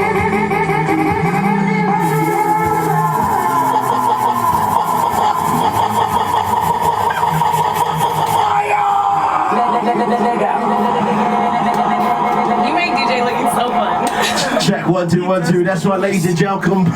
You make DJ looking so fun. Check 1 2 1 2. That's right, ladies and gentlemen.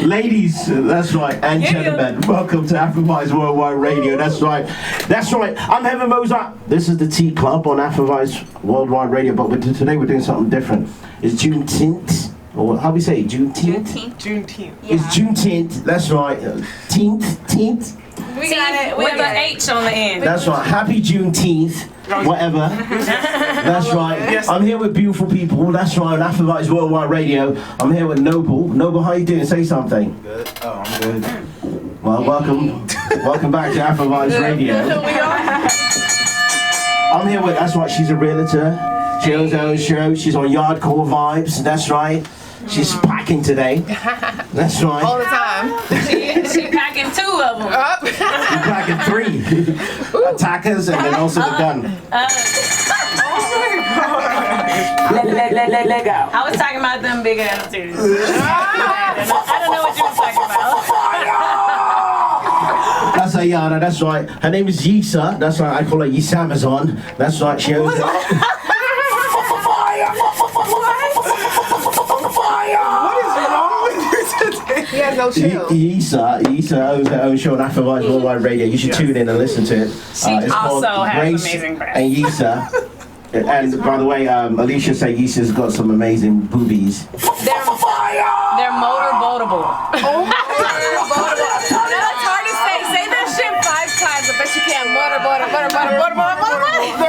Ladies, that's right, and gentlemen, welcome to Afrovice Worldwide Radio. That's right. I'm Heaven Mozart. This is the T Club on Afrovice Worldwide Radio, but today we're doing something different. It's Juneteenth. Or how do we say it? Juneteenth? Juneteenth. Yeah. It's Juneteenth. That's right. Teenth. We got it with the H on the end. That's right. Happy Juneteenth. Whatever. That's right. Yes. I'm here with beautiful people. That's right. On Afrovice Worldwide Radio. I'm here with Noble. Noble, how you doing? Say something. Good. Oh, I'm good. Well, welcome back to Afrovice Radio. I'm here with, that's right, she's a realtor. She owns her own show. She's on Yardcore Vibes. That's right. She's packing today. That's right. All the time. She packing 2 of them. She's packing 3. Attackers and then also the gun. Let go. I was talking about them big ass titties. I don't know what you were talking about. That's Ayana, that's right. Her name is Yisa. That's right, I call her Yisa Amazon. That's right, she owns it. He has no chill. Yisa owns her own show on Afrovice Worldwide Radio. You should tune in and listen to it. She also has Grace amazing breasts. and Yisa. And by the way, Alicia said Yisa's got some amazing boobies. They're motorboatable. Oh, it's hard to say. Say that shit 5 times. I bet you can't. Motor.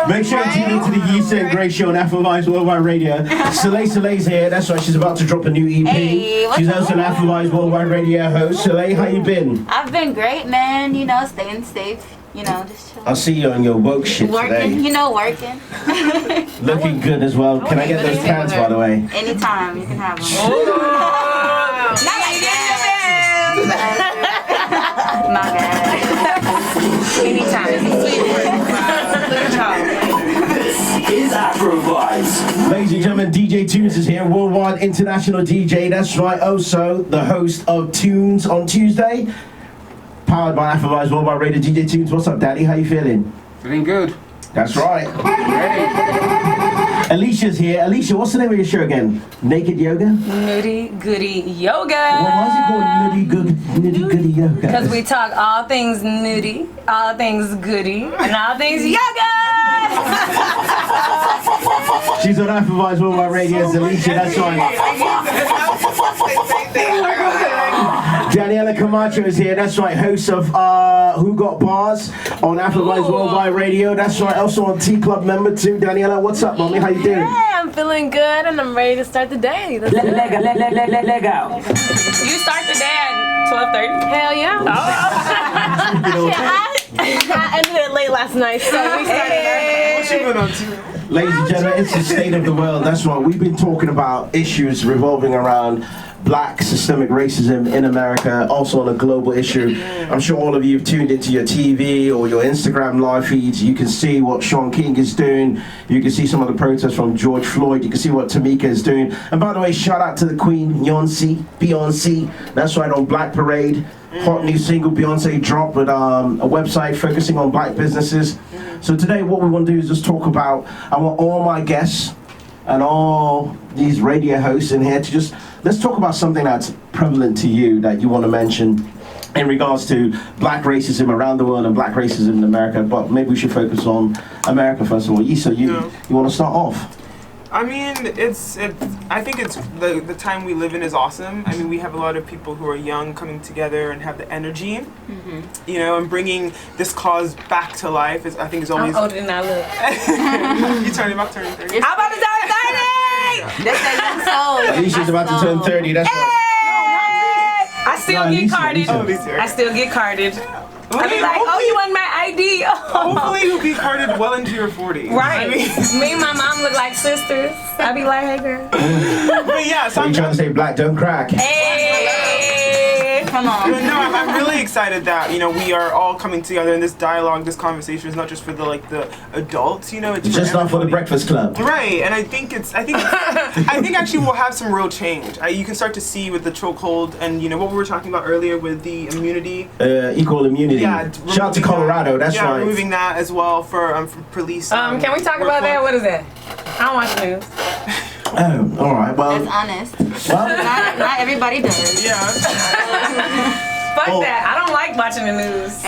Make sure you tune into the Yisa and Grace show on Afrovice Worldwide Radio. Soleil's here. That's right. She's about to drop a new EP. Hey, what's She's up? also an Afrovice Worldwide Radio host. Soleil, how you been? I've been great, man. You know, staying safe. You know, just chilling. I see you on your woke shit Working, today. you know, working. Looking good as well. Can I get those pants, by the way? Anytime, you can have them. Oh. Not like that. My bad. Anytime. Is Afrovice. Ladies and gentlemen, DJ Tunes is here, worldwide international DJ. That's right, also the host of Tunes on Tuesday, powered by Afrovice Worldwide Radio. DJ Tunes, what's up, Daddy? How you feeling? Feeling good. That's right. Ready. Alicia's here. Alicia, what's the name of your show again? Naked Yoga? Nudie Goody Yoga. Why is it called Nudie Goody Yoga? Because we talk all things nudie, all things goody, and all things yoga. She's on Afrovice Worldwide Radio. It's Alicia, that's right. Daniela Camacho is here, that's right, host of Who Got Bars on Afrovice Worldwide Radio. That's right, also on T Club member too. Daniela, what's up, mommy? How you doing? Hey, I'm feeling good and I'm ready to start the day. Let's do it. Let go. You start the day at 12:30? Hell yeah. I ended it late last night, so we started. What you been up to? Ladies and gentlemen, it's the state of the world. That's right, we've been talking about issues revolving around black systemic racism in America, also on a global issue. I'm sure all of you have tuned into your TV or your Instagram live feeds. You can see what Sean King is doing. You can see some of the protests from George Floyd. You can see what Tamika is doing. And by the way, shout out to the Queen, Beyonce. That's right, on Black Parade. Hot new single Beyonce dropped with a website focusing on black businesses. So today what we want to do is just talk about, I want all my guests and all these radio hosts in here to just, let's talk about something that's prevalent to you that you want to mention in regards to black racism around the world and black racism in America, but maybe we should focus on America first of all. Issa, you want to start off? I mean, I think it's the time we live in is awesome. I mean, we have a lot of people who are young coming together and have the energy, you know, and bringing this cause back to life I think is always. I'm older than I look. You about turning 30. I'm about to turn 30! That's that young soul. Alicia's about to turn 30, that's right. I still get carded. I still get carded. I be like, oh, you want my ID? Hopefully you'll be carded well into your 40s. Right. I mean, Me and my mom look like sisters. I be like, hey, girl. but yeah, So you trying to say black don't crack? Hey! Come on. But no, I'm really excited that we are all coming together in this dialogue. This conversation is not just for the adults. It's Just not for the everybody. Breakfast Club. Right, and I think actually we'll have some real change. You can start to see with the chokehold and what we were talking about earlier with the immunity. Equal immunity. Yeah, Shout out to Colorado. That's right. removing that as well for police. Can we talk about that? What is that? I don't watch the news. Oh, all right. Well, That's honest. well, Not everybody does. Yeah, Fuck Oh. that. I don't like watching the news.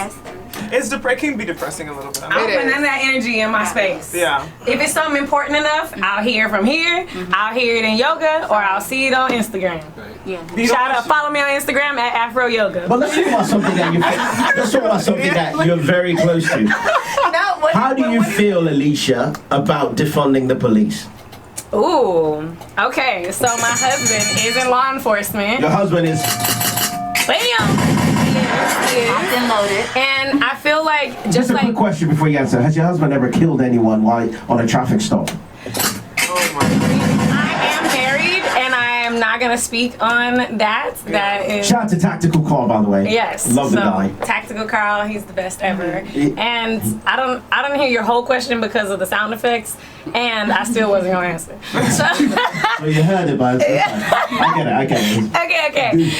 it can be depressing a little bit. I don't put none of that energy in my space. Yeah. If it's something important enough, I'll hear it from here, I'll hear it in yoga, or I'll see it on Instagram. Yeah. Shout out, follow me on Instagram at Afro Yoga. but let's talk about something that you're very close to. How do you feel, Alicia, about defunding the police? Ooh, okay, so my husband is in law enforcement. Your husband is. Bam! Locked and loaded. And I feel like, Just just a like, quick question before you answer. Has your husband ever killed anyone while on a traffic stop? Oh my God. I am married, and I am not gonna speak on that. That is. Shout out to Tactical Carl, by the way. Yes. Love the so, guy. Tactical Carl, he's the best ever. Yeah. And I don't hear your whole question because of the sound effects, and I still wasn't gonna answer. So, So you heard it, but I get it. okay.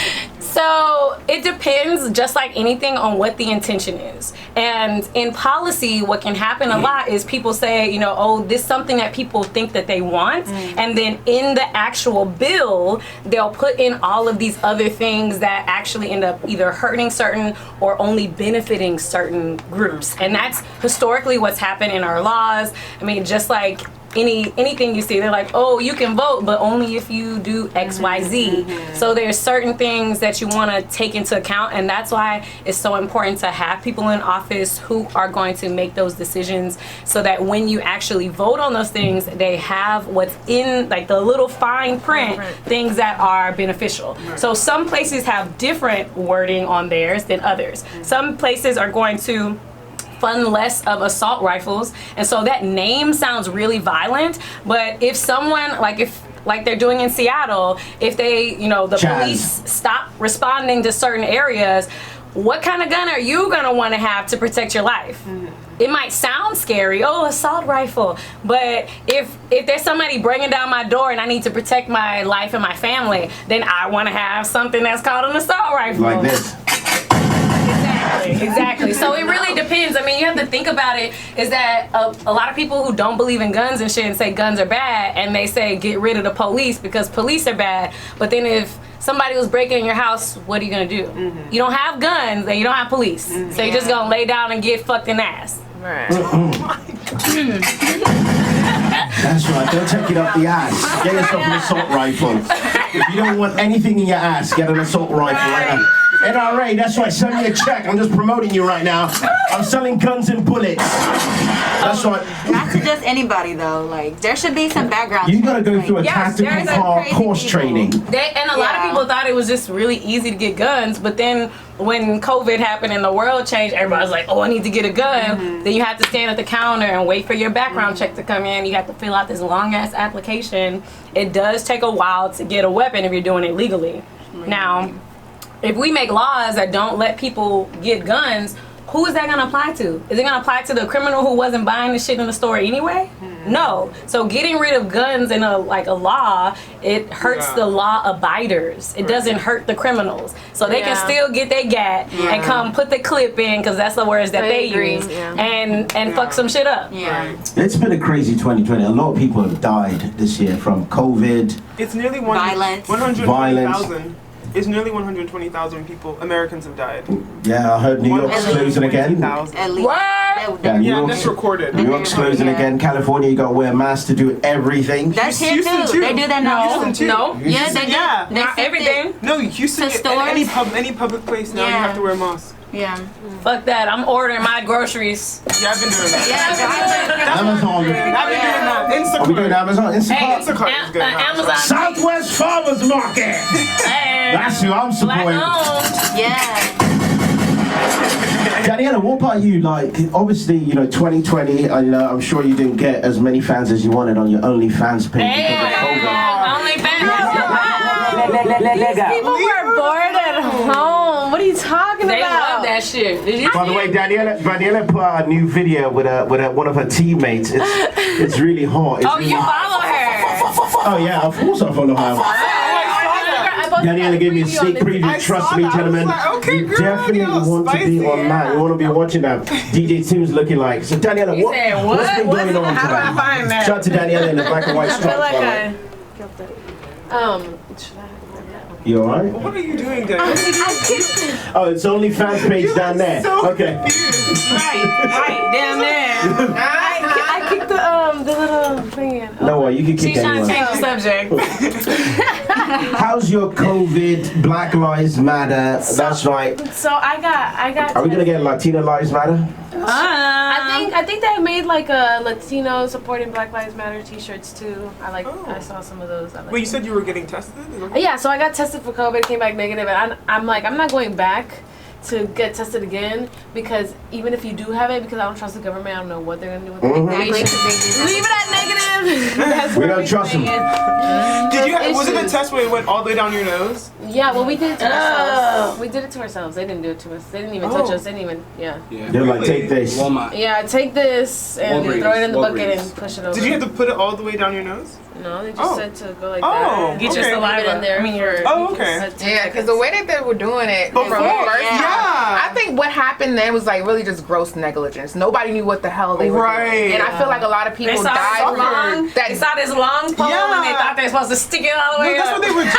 So it depends, just like anything, on what the intention is. And in policy, what can happen a lot is people say, oh, this is something that people think that they want. And then in the actual bill, they'll put in all of these other things that actually end up either hurting certain or only benefiting certain groups. And that's historically what's happened in our laws. I mean, just like anything you see, they're like, oh, you can vote, but only if you do X, Y, Z. So there's certain things that you want to take into account, and that's why it's so important to have people in office who are going to make those decisions, so that when you actually vote on those things, they have what's in like the little fine print, things that are beneficial. So some places have different wording on theirs than others. Some places are going to fund less of assault rifles, and so that name sounds really violent, but if someone like they're doing in Seattle, if they the police stop responding to certain areas, what kind of gun are you gonna want to have to protect your life? It might sound scary, assault rifle, but if there's somebody bringing down my door and I need to protect my life and my family, then I want to have something that's called an assault rifle. Like this. Exactly. So it really depends. I mean, you have to think about it, is that a lot of people who don't believe in guns and shit and say guns are bad, and they say get rid of the police because police are bad, but then if somebody was breaking in your house, what are you gonna do? You don't have guns and you don't have police, so you're just gonna lay down and get fucked in the ass. Right. That's right. Don't take it up the ass. Get yourself an assault rifle. If you don't want anything in your ass, get an assault rifle right now. NRA, that's right. Send me a check. I'm just promoting you right now. I'm selling guns and bullets. That's right. Not to just anybody though. Like there should be some background. You gotta go through a Yes, tactical there's a car crazy course people. training. And a lot of people thought it was just really easy to get guns, but then when COVID happened and the world changed, everybody was like, oh, I need to get a gun. Then you have to stand at the counter and wait for your background check to come in. You have to fill out this long ass application. It does take a while to get a weapon if you're doing it legally. Now, if we make laws that don't let people get guns, who is that going to apply to? Is it going to apply to the criminal who wasn't buying the shit in the store anyway? No. So getting rid of guns in a law, it hurts the law abiders. It doesn't hurt the criminals. So they can still get their gat and come put the clip in, because that's the words that they use, and fuck some shit up. It's been a crazy 2020. A lot of people have died this year from COVID. It's nearly Violence. 120,000. It's nearly 120,000 people, Americans have died. Yeah, I heard New York's closing again. 120,000. At least. What? Yeah, New Yeah, York's, that's recorded. New York's closing again. California, you gotta wear masks to do everything. That's here Houston, too. too. They do that now. Houston, too. No. Yeah, they do. Yeah. They Not fixed everything. No, Houston, To any stores? any public place now, you Yeah. have to wear a mask. Yeah. Fuck that. I'm ordering my groceries. Yeah, I've been doing that. Yeah. Amazon. I've been doing that. Are we going to Amazon? Hey, Instacart? Instacart is good now. Amazon. Southwest Farmers Market. Hey, That's who I'm black supporting. owned. Yeah. Daniela, what about you? Like, obviously, 2020. I'm sure you didn't get as many fans as you wanted on your OnlyFans page because of COVID. Only fans. People were bored at home. talking They about? love that shit. Did you By the see way, it? Daniela put out a new video with one of her teammates. It's really hot. It's Oh, really you hot. follow her. Oh yeah, of course I follow her. Daniela gave me a sneak preview. Trust me, gentlemen. Like, okay, You girl, definitely want to be spicy. on that. You want to be watching that. DJ Tim's looking like. So Daniela, said, what's been what? going on How do I tonight? find that? Shout out to Daniela in the black and white I stripes. feel like by the way. should I? You alright? What are you doing, Daniela? Oh, it's only fans page down there. So Okay. Right, down there. I kicked the little thing in. No way, you can kick She's trying to anyone. change the subject. How's your COVID Black Lives Matter? That's right. So I got. Are we gonna get Latina Lives Matter? I think they made like a Latino supporting Black Lives Matter T-shirts too. I saw some of those. Wait, you said you were getting tested? Yeah, so I got tested for COVID, came back negative, and I'm not going back to get tested again because even if you do have it, because I don't trust the government, I don't know what they're gonna do with the information. Leave it at negative. That's We what don't I'm trust them. saying. Did you? Was it the Issues. test where it went all the way down your nose? Yeah, well, we did it to ourselves. We did it to ourselves. They didn't do it to us. They didn't even touch us. They didn't even. Yeah. They're like, take this. Walmart. Yeah, take this and Walgreens, throw it in the bucket Walgreens. and push it over. Did you have to put it all the way down your nose? No, they just Oh. said to go like Oh, that. Get your okay. saliva. Leave it in there. I mean, your. Oh, okay. Yeah, because the way that they were doing it from Before, the first yeah. time, I think what happened then was like really just gross negligence. Nobody knew what the hell they were Right. doing. And I feel like a lot of They people saw, died so long, that they saw this long pole and they thought they were supposed to stick it all the No, way that's up. what they were doing.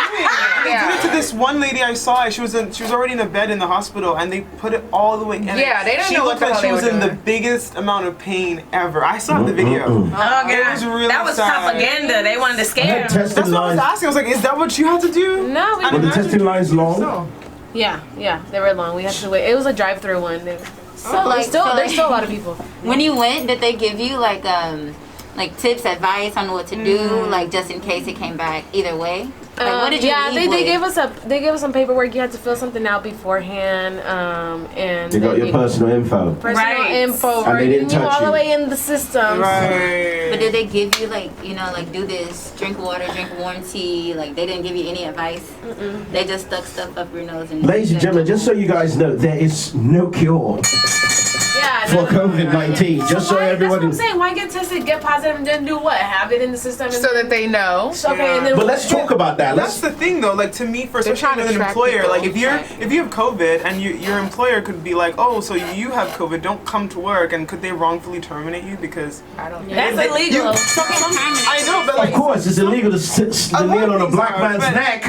They Yeah. did it to this one lady I saw. She was already in a bed in the hospital, and they put it all the way in. Yeah, they didn't she know what looked the like hell she they was were in the doing. biggest amount of pain ever. I saw the video. Oh, God. It was really that was sad. propaganda. They wanted to I scare had him. testing That's what I was lines. asking. I was like, is that what you had to do? No, we And Were the imagine testing lines long? So. Yeah, they were long. We had to wait. It was a drive-through one. So like, There's still a lot of people. when you went, did they give you like tips, advice on what to do, like just in case it came back either way? Like what did you Yeah, leave they with? gave us some paperwork. You had to fill something out beforehand, and They got then your personal info. personal Right. info. And they didn't getting you touch all you. the way in the system. Right. But did they give you like do this, drink water, drink warm tea? Like they didn't give you any advice. They just stuck stuff up your nose and. Ladies and gentlemen, just so you guys know, there is no cure Yeah. for COVID-19. Just so That's what everyone. I'm saying. Why get tested, get positive, and then do what? Have it in the system. And so that they know. okay, and then But let's talk about that. That's Let's. the thing, though. Like to me, for They're especially trying to with an track employer, people. like if you have COVID and your employer could be like, oh, so you have COVID, don't come to work, and could they wrongfully terminate you because I don't know. That's illegal. I know, but like Of course, it's illegal to kneel on a black man's neck.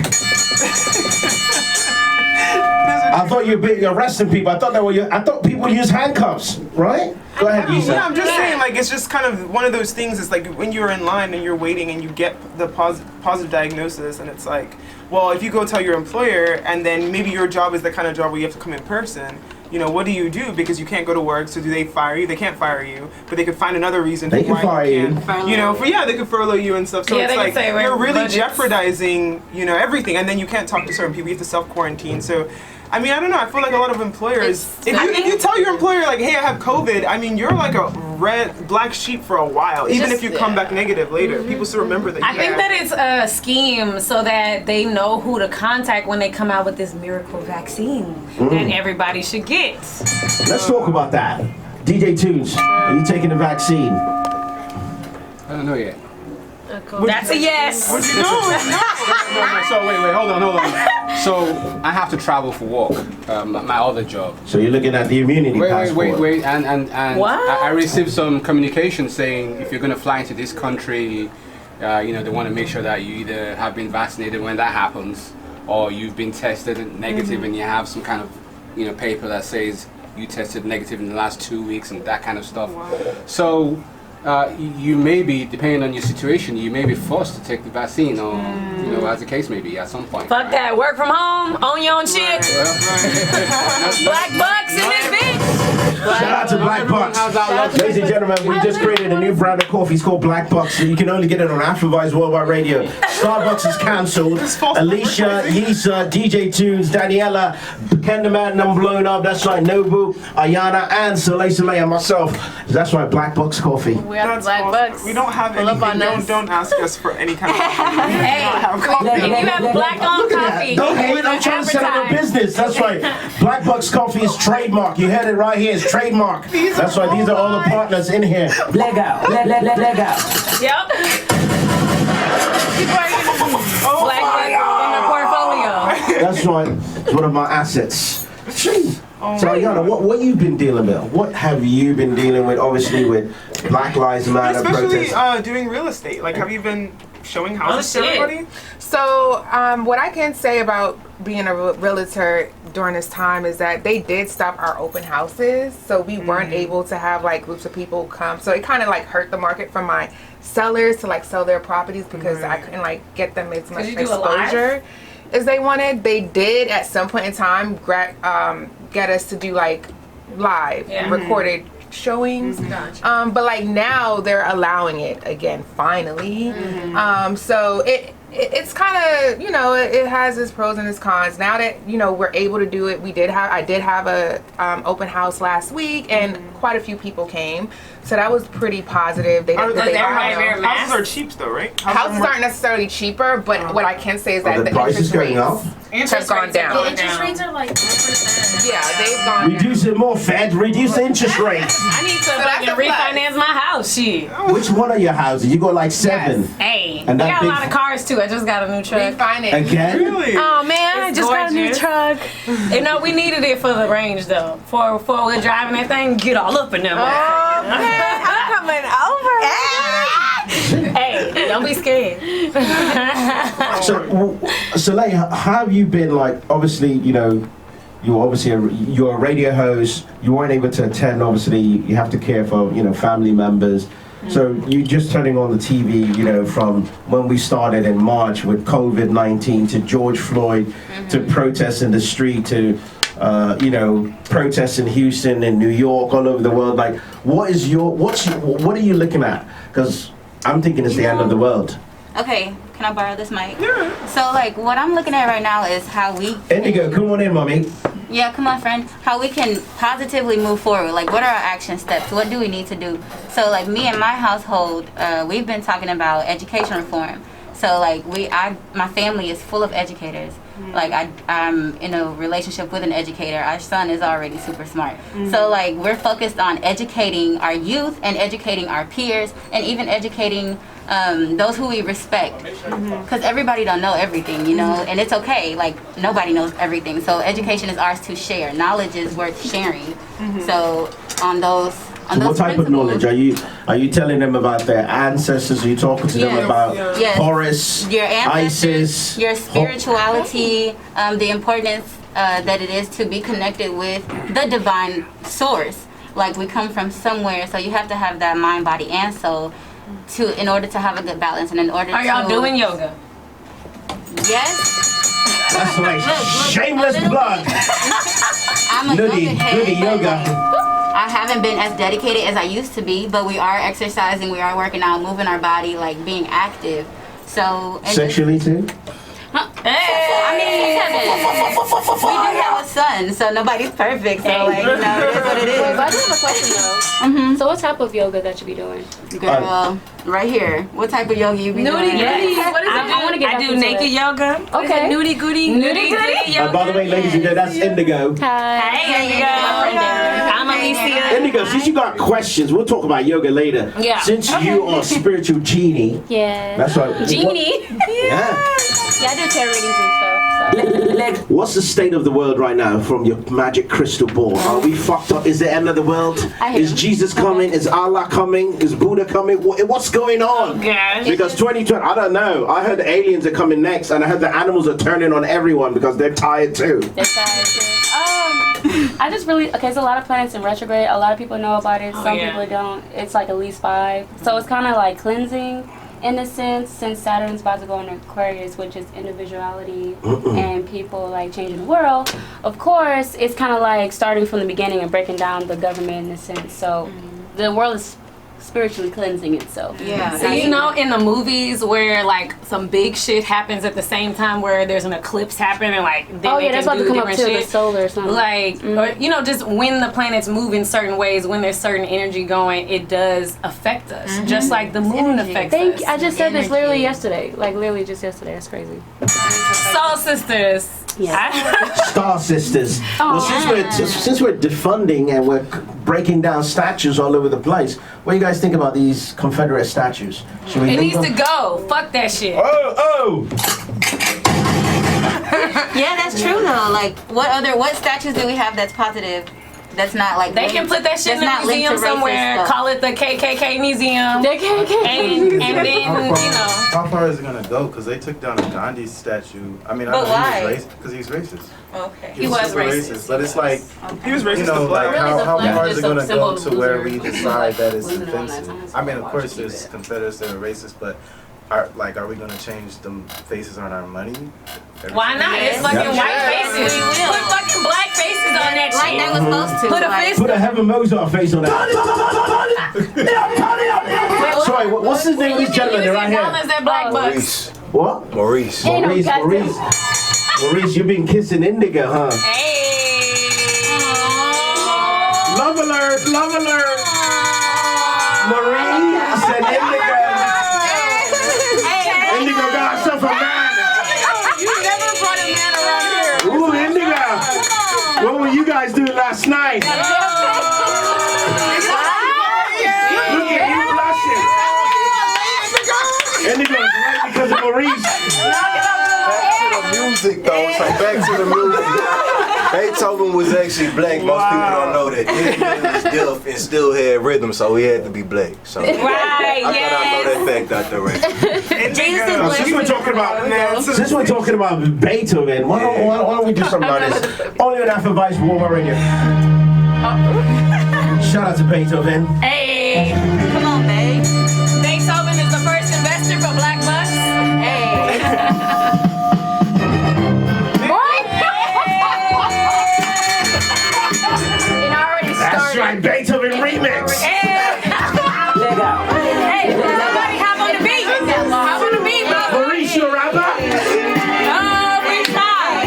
I thought you were arresting people. I thought people use handcuffs, right? Go ahead, Lisa. Yeah, I'm just saying, like, it's just kind of one of those things. It's like when you're in line and you're waiting and you get the positive diagnosis, and it's like, well, if you go tell your employer, and then maybe your job is the kind of job where you have to come in person, you know, what do you do? Because you can't go to work, so do they fire you? They can't fire you, but they could find another reason. They for can why fire you. can't. You know, they could furlough you and stuff. So Yeah, it's they can like say we're you're really budgets. jeopardizing, you know, everything, and then you can't talk to certain people. You have to self-quarantine. So. I mean, I don't know. I feel like a lot of employers, if you tell your employer like, "Hey, I have COVID," I mean, you're like a black sheep for a while. Even if you come back negative later, people still remember that. I think that it's a scheme so that they know who to contact when they come out with this miracle vaccine that everybody should get. Let's talk about that. DJ Tunes, are you taking the vaccine? I don't know yet. That's a yes. What you doing? No, so wait, hold on. So I have to travel for work, my other job. So you're looking at the immunity passport. Wait, and What? I received some communication saying if you're going to fly into this country, you know, they want to make sure that you either have been vaccinated when that happens, or you've been tested negative and you have some kind of, you know, paper that says you tested negative in the last 2 weeks and that kind of stuff. So you may be, depending on your situation, you may be forced to take the vaccine, or you know, as the case may be, at some point. Fuck that. Work from home, own your own shit. Black bucks in this bitch. Shout out to Black Bucks. Ladies and gentlemen, we just created a new brand of coffee. It's called Black Bucks. So you can only get it on Afrovice Worldwide Radio. Starbucks is cancelled. Alicia, Yisa, DJ Tunes, Daniela, Kenderman, I'm blown up. That's right, Nobu, Ayana, and Soleil and myself. That's right, Black Bucks Coffee. We have That's black awesome. bucks. We don't have Pull up anything. on us. Don't ask us for any kind of. Hey, if you have black on coffee, Don't hate. we I'm trying to set up a advertise. business. business. That's right. Black Bucks Coffee is trademark. You heard it right here. It's trademark. That's right. These are all the partners in here. Leg out. Leg out. Yep. Oh, Black in the portfolio. That's right. It's one of my assets. Jeez. So, Ayana, what you've been dealing with? What have you been dealing with? Obviously, with Black Lives Matter especially protests. doing real estate. Like, have you been showing houses to shit. everybody? So, what I can say about being a realtor during this time is that they did stop our open houses, so we weren't able to have like groups of people come. So it kind of like hurt the market for my sellers to like sell their properties because I couldn't like get them as much exposure as they wanted. They did at some point in time get us to do like live recorded showings. But like now they're allowing it again finally. So it's kind of, you know, it has its pros and its cons. Now that, you know, we're able to do it, I did have a open house last week and quite a few people came. So that was pretty positive. Houses are cheap though, right? Houses aren't necessarily cheaper, but what I can say is that the prices interest going up? rates have gone down. The interest rates are like 1%. Yeah, they've gone Reduce it more, Fed. Reduce the interest rates. I need to that's fucking a plus. refinance my house. Shit. Which one of your houses? You got like 7. Yes. Hey, And we that got a big lot of cars too. I just got a new truck. refinance. Again? Really? Oh man, I It's just got a new gorgeous. truck. You know, we needed it for the range though. For four-wheel driving that thing, get all up in them. I'm coming over. Hey, don't be scared. So like, how have you been like? Obviously, you know, you're a radio host. You weren't able to attend. Obviously, you have to care for family members. So you just turning on the TV, you know, from when we started in March with COVID-19 to George Floyd, to protests in the street, to protests in Houston and New York, all over the world. Like, what are you looking at? Because I'm thinking it's the end of the world. Okay, can I borrow this mic? Yeah. So like what I'm looking at right now is how we Indigo, come on in, mommy. Yeah, come on, friend. How we can positively move forward. Like, what are our action steps? What do we need to do? So, like, me and my household, we've been talking about education reform. So, like, my family is full of educators. Like, I'm in a relationship with an educator. Our son is already super smart. So, like, we're focused on educating our youth and educating our peers and even educating those who we respect, because everybody don't know everything, you know, and it's okay. Like, nobody knows everything, so education is ours to share. Knowledge is worth sharing. So on those what type of knowledge are you telling them about their ancestors? Are you talking to them about Horus, your ancestors, Isis, your spirituality, the importance that it is to be connected with the divine source? Like, we come from somewhere, so you have to have that mind, body, and soul in order to have a good balance, and in order Are y'all doing yoga? Yes. That's like shameless plug. I'm a Nudie yoga head. yoga. I haven't been as dedicated as I used to be, but we are exercising, we are working out, moving our body, like being active. So Sexually too? I mean, we do have a son, so nobody's perfect. So like, you know, it is what it is. Wait, but I do have a question though. So what type of yoga that you be doing? Girl, right here. What type of yoga you be doing? What is I want to get I back do into naked it. yoga. Okay. Nudie goody yoga. By the way, ladies and gentlemen, that's Indigo. Hi. Hey, Indigo. I'm Alicia. Indigo, since you got questions, we'll talk about yoga later. Yeah. Since you are a spiritual genie, Yeah. that's right. Genie. Yeah. Yeah, I do tarot readings and stuff. So. What's the state of the world right now from your magic crystal ball? Are we fucked up? Is the end of the world? Is Jesus coming? Is Allah coming? Is Buddha coming? What's going on? Gosh. Because 2020, I don't know. I heard the aliens are coming next, and I heard the animals are turning on everyone because they're tired too. That's I just really, okay, so a lot of planets in retrograde. A lot of people know about it. Some people don't. It's like at least 5. So it's kind of like cleansing in a sense, since Saturn's about to go into Aquarius, which is individuality and people like changing the world. Of course, it's kind of like starting from the beginning and breaking down the government in a sense. So the world is spiritually cleansing itself. Yeah. So you know, in the movies where like some big shit happens at the same time, where there's an eclipse happening, like then Oh they yeah, that's can about do to come up different to the shit. solar or something. Like, or, you know, just when the planets move in certain ways, when there's certain energy going, it does affect us. Just like the moon Energy. affects us. I just said this literally Energy. yesterday. Like literally just yesterday. That's crazy. Soul sisters. Yeah. Star Sisters. Well, since we're defunding and we're breaking down statues all over the place, what do you guys think about these Confederate statues? Should we It leave needs to them? go. Fuck that shit. Oh! Yeah, that's true though. Like, what statues do we have that's positive? That's not like They can put that shit in a that's not linked to museum racist somewhere. stuff. Call it the KKK museum. They can't And then, you know. How far is it gonna go? Because they took down a Gandhi statue. I mean, I But know why? because he's racist. Okay. He was super racist. But it's like, He was racist you know, to black. like Really, the how flag far is is it just a gonna symbol go of to where loser. we decide that it's Losing all that offensive? time. I mean, of course, there's Confederates that are racist, but are we gonna change the faces on our money? Why not? It's fucking Yeah. white faces. We will. Put fucking black faces on that Like shit. they was supposed to. Put a like, fist. Put a Heaven Mozart face on that. Sorry, what's his name of this gentleman? They're right As here. that black bucks. Maurice. What? Maurice. Ain't no Maurice, goddamn- Maurice. Maurice, you've been kissing Indigo, huh? Hey. Love alert, love alert. Maurice and Indigo. Indigo got herself a man. You never brought a man around here. Ooh, Indigo. What were you guys doing last night? Look at you blushing. Indigo's right because of Maurice. Music though, so back to the music. Beethoven was actually black. Most people don't know that. His man was deaf and still had rhythm, so he had to be black. So Right, I thought I know yes. that fact out there, right? Well, since we're talking about Beethoven, why don't we do something like this? Only on Afro Vice War Radio. Shout out to Beethoven. Hey. Come on, babe. Beethoven is the first investor for Black Bucks. Hey. It already That's started. right, Beethoven remix. Hey, somebody hop on the beat. Hop on the beat, bro. Maurice, you a rapper? Oh, freestyle.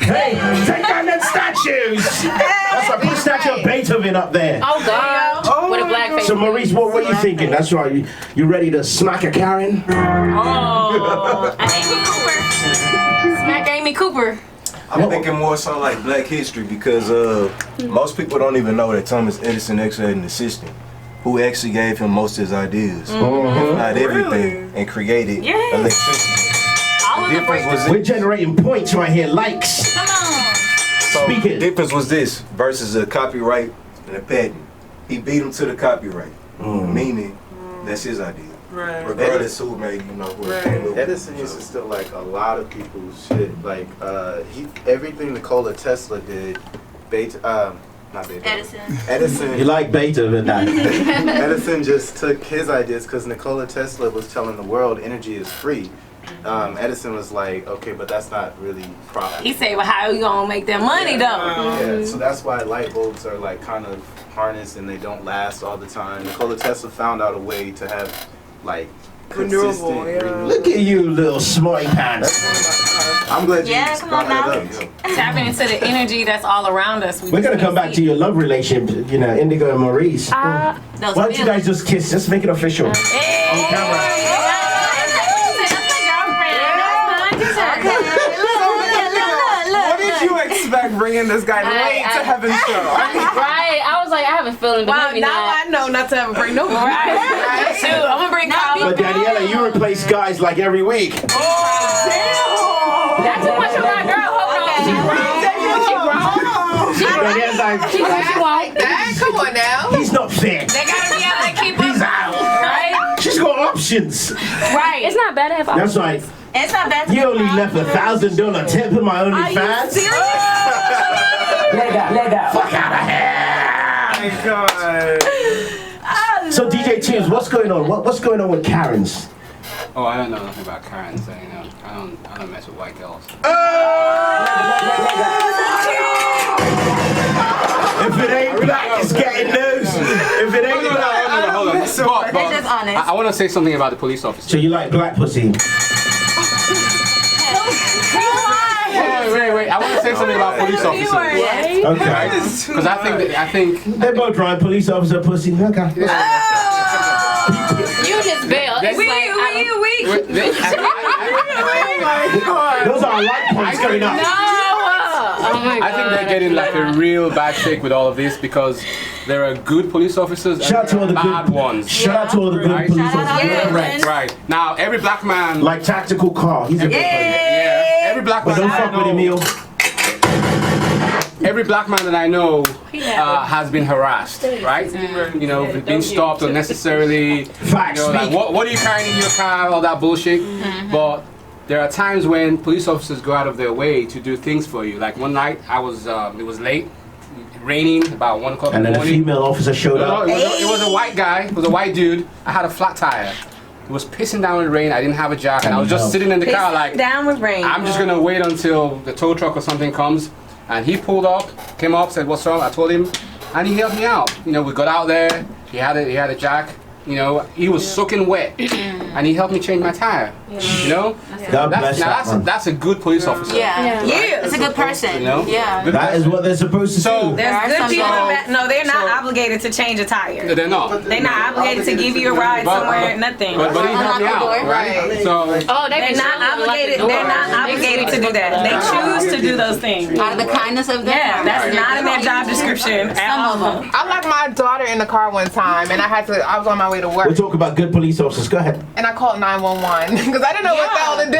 Hey, take down them statues. That's right, put a statue of Beethoven up there. Oh God. With a black face. So Maurice, what are you thinking? That's right, you ready to smack a Karen? Oh, Amy Cooper. Smack Amy Cooper. I'm thinking more so like Black History because most people don't even know that Thomas Edison actually had an assistant who actually gave him most of his ideas, if not everything, and created electricity. All of The the difference was We're generating points right here, likes. Come on. So Speak it. the difference was this versus a copyright and a patent. He beat him to the copyright, meaning that's his idea. Right. Regardless who made, who came up with it. Edison used to steal like a lot of people's shit. Like everything Nikola Tesla did, not Beethoven. Edison. You like Beethoven, that? Edison just took his ideas because Nikola Tesla was telling the world energy is free. Edison was like, okay, but that's not really profit. He said, well, how you gonna make that money, though? Yeah, so that's why light bulbs are like kind of harnessed and they don't last all the time. Nikola Tesla found out a way to have like consistent renewable. Look at you, little smarty pants. I'm glad you Yeah, come on brought now. that up. Tapping into the energy that's all around us. We're gonna come back to your love relationship, Indigo and Maurice. Why don't you guys just kiss? Just make it official. On camera. What did you expect bringing this guy late to Heaven's show? Right. I was like, I have a feeling. Wow, Maybe now not. I know not to ever bring no one. Right. Shoot, I'm gonna bring Kyle. But Daniela, you replace guys like every week. That's too much of my girl. Hold on. She grown. Daniela's like, She won't. Dad, come on now. he's not fit. They gotta be able to keep He's up. out. Right? She's got options. Right. It's not bad to have That's right. It's not bad to You only left $1,000 tip in my OnlyFans. Fuck out of here. My God. So DJ Tunes, what's going on? What's going on with Karens? Oh, I don't know nothing about Karen, so I don't mess with white girls. If it ain't black, it's getting loose. If it ain't black, Hold on. It's just honest. I want to say something about the police officer. so you like black pussy? Wait. I want to say something about police officers. Okay. Because I think They're both trying police officer pussy. Okay. You just bailed. It's Those are light points coming up. I think they're getting like a real bad shake with all of this because there are good police officers Shout out to all and the bad good ones. Shout out to all the good Right. police Shout out to officers. all Right. the Right. Now, every black man, Like Tactical Car. He's a good one. yeah, every black But man don't that I fuck with him, know, Neil. every black man that I know has been harassed, right? You know, being stopped unnecessarily. Facts. You know, like, what are you carrying in your car? All that bullshit. But there are times when police officers go out of their way to do things for you. Like one night, it was late, raining, about 1 o'clock in And the then a morning. female officer showed up. It was a white guy. It was a white dude. I had a flat tire. It was pissing down with rain. I didn't have a jacket. I was just sitting in the car like, down with rain. I'm just gonna wait until the tow truck or something comes. And he pulled up, came up, said, "What's wrong?" I told him, and he helped me out. You know, we got out there. He had a jack. You know, he was soaking wet, and he helped me change my tire. You know, God bless that man. that's a good police officer. Yeah. It's a good person. You know? Yeah. Good That is what they're supposed to So- do. There are There's some good people people- that no, they're not obligated to change a tire. They're not. They're not obligated to give you a ride somewhere. Nothing. But he helped me out, Right. right? So Oh, They're not obligated. They're not obligated to do that. They choose to do those things. Out of the kindness of their Yeah, heart. that's not in their job description at Some of all. them. I left my daughter in the car one time, and I was on my way to work, We're talking about good police officers. Go ahead. and I called 911 because I didn't know what the hell to do.